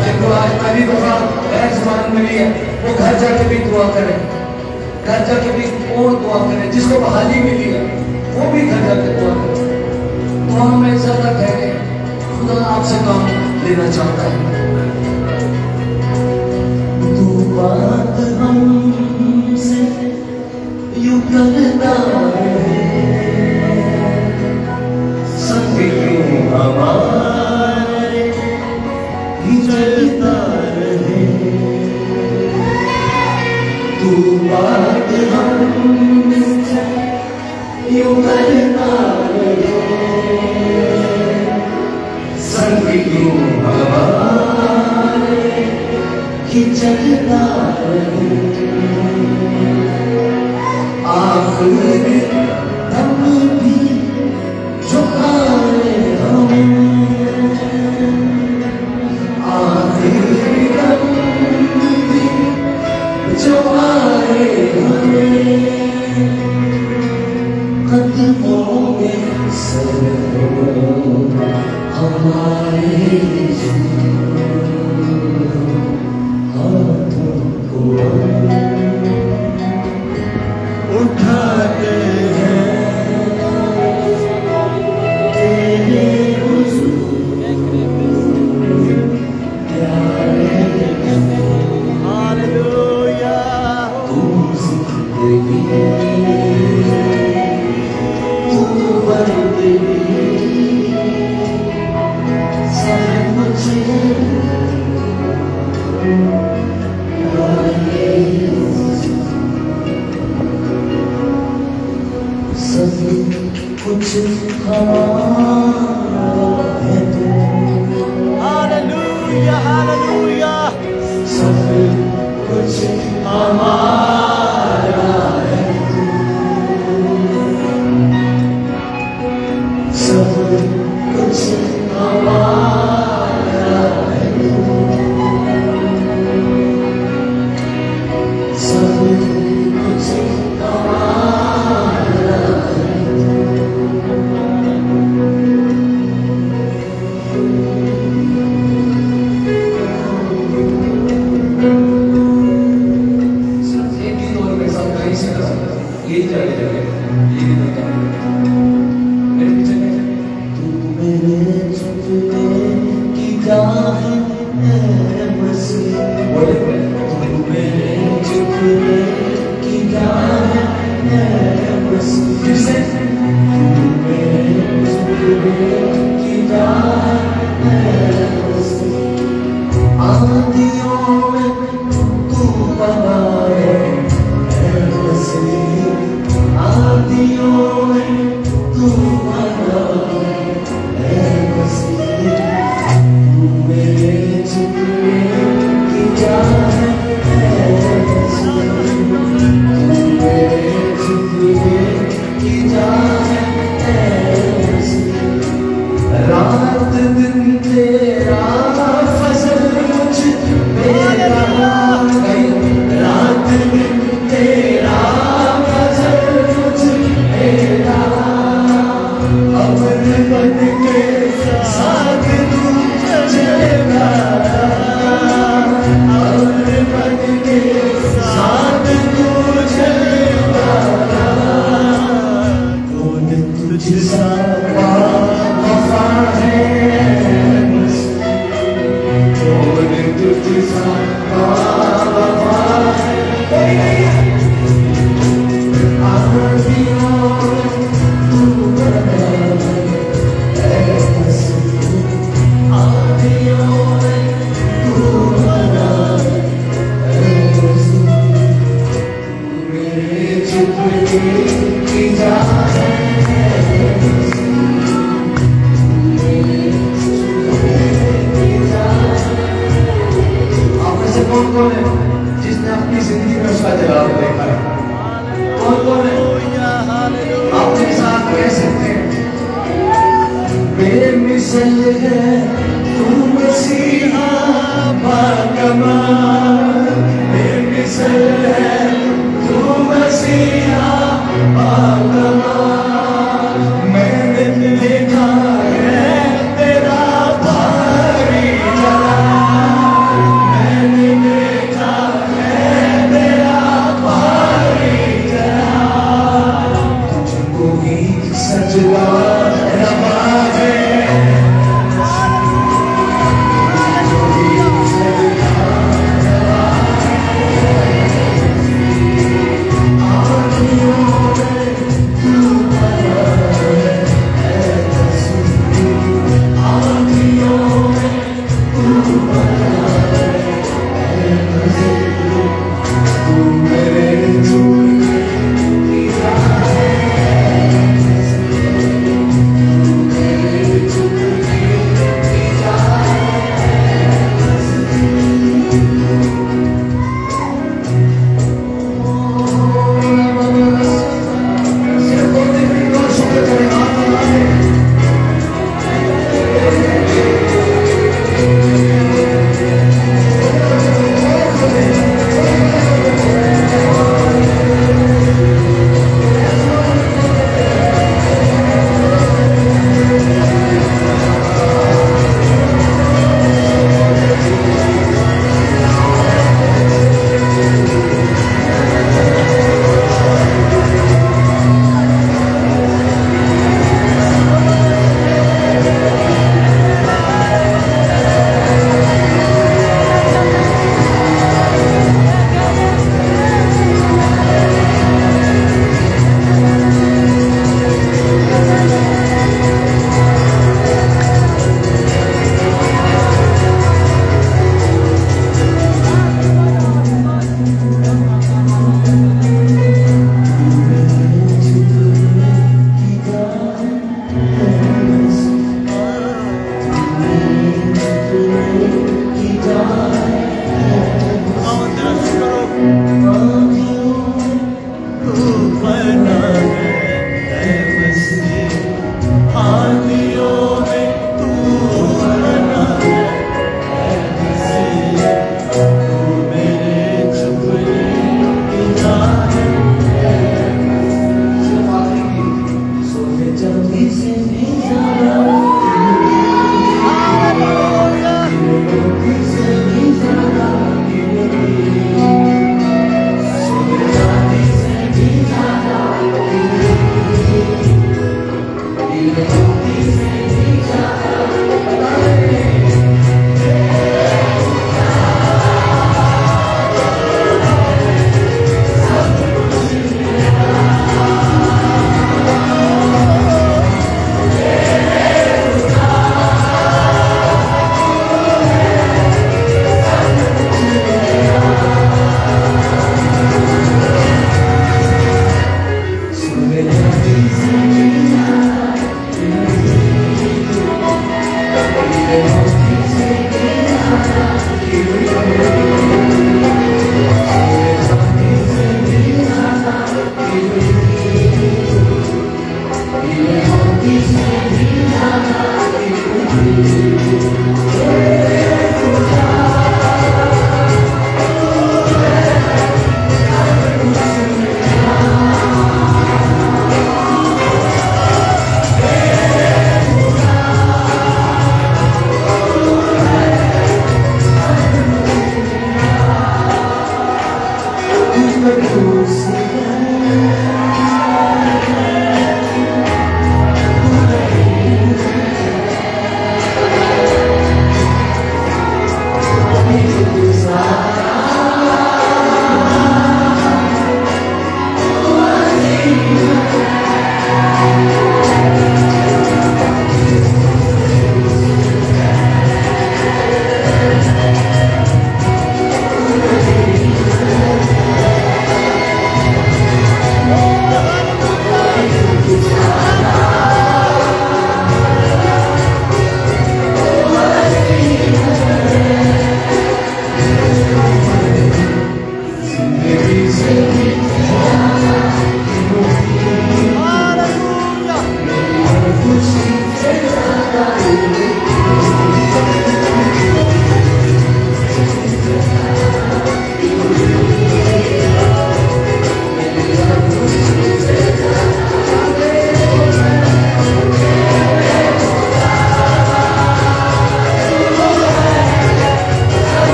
जिनको आज पहली दफा गैर जबान मिली है वो घर जाके भी दुआ करें, घर जाके भी और दुआ करें। जिसको बहाली मिली है वो भी घर जाके दुआ करें। दुआ में ज्यादा कह रहे हैं, खुदा आपसे काम लेना चाहता है। तू बात हमसे यूं करता है, संग यूं हमारे ही चलता रहे। तू बात हमसे यूं करता रहे, संग यूं हमारे ही चलता रहे। आखिरी दम भी जो आए हमें, आखिरी दम भी जो आए हमें, कदमों में सर हमारे हाथों को उठाते हैं तेरे हुजूर प्यारे। हालेलुया। तू जिंदगी, तू बंदगी, सब मुझे सब कुछ हमारा है तू। Hallelujah hallelujah. सब कुछ हमारा है तू, सब कुछ हमारा है तू, सब कुछ हमारा है। सिर्फ एक ही दौर में सब कहीं से कर सकता है। यही जाके जाके यही होता है। मेरे पीछे नहीं तू मेरे छुपने की राह है मसीह, बोले तू मेरे छुपने की राह है मसीह। फिर से तू मेरे छुपने की राह है मसीह। आंधियों में तू बनाए है मसीह, आंधियों में तू बनाए है मसीह। तू मेरे छुपने की राह है मसीह, तू मेरे छुपने की राह है मसीह। रात दिन तेरा फजल मुझ पे रहा, रात दिन तेरा फजल मुझ पे रहा। अमर बन के साथ तू चलेगा, अमर बन के साथ तू चलेगा। कौन तुझसा वफा है, कौन तुझसा वफा है। आंधियों में तू बनाए है मसीह, आंधियों में तू बनाए है मसीह। तू मेरे छुपने की राह है मसीह, तू मेरे छुपने की राह। आप में से कौन कौन है जिसने अपनी जिंदगी में उसका जवाब देखा है? कौन कौन है? आप मेरे साथ कह सकते हैं, बेमिसल है तू मसीहा बाकमाल, बेमिसल है तू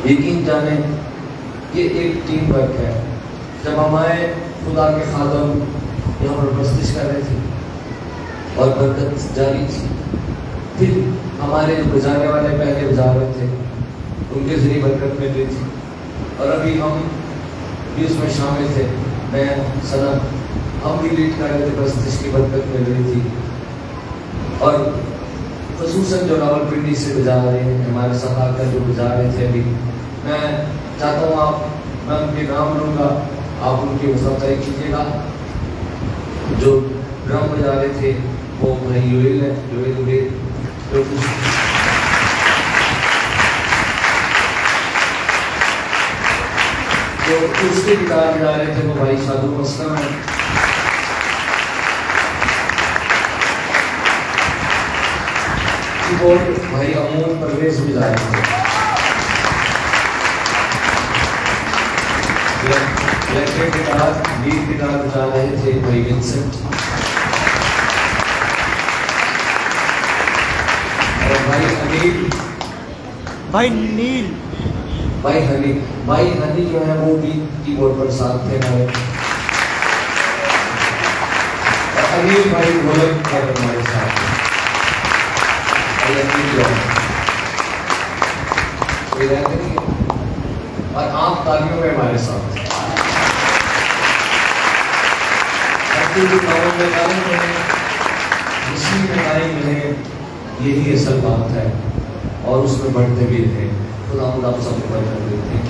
यकीन जाने ये एक टीम वर्क है। जब हम आए खुदा के खादम यहाँ पर प्रस्तुत कर रहे थे और बरकत जारी थी। फिर हमारे जो बजाने वाले पहले बजा रहे थे उनके जरिए बरकत मिल रही थी, और अभी हम भी उसमें शामिल थे। मैं सना हम भी लीड कर रहे थे, प्रस्तुत की बरकत मिल रही थी। और खसूसन जो रावलपिंडी से बजा रहे हैं हमारे साथ आकर जो बजा रहे थे अभी, मैं चाहता हूँ मैं उनके नाम लूँगा, आप उनकी वफादारी कीजिएगा। जो ड्रम बजा रहे थे वो भाई योएल है, योएल जो उसके गिटार बजा रहे थे वो भाई शादू मस्लम है। कीबोर्ड भाई अमून परवेज बजा रहे थे। इलेक्ट्रिक गिटार लीड गिटार बजा रहे थे भाई विंसेंट, और भाई अनिल, भाई नील, भाई हनी जो है वो भी कीबोर्ड पर साथ थे हमारे, और अनिल भाई ढोलक पर हमारे साथ थे। और आप तालियों में हमारे साथ इसी में टाइम मिले, यही असल बात है, और उसमें बढ़ते भी रहे। खुदा आप सबको बरकत देते हैं।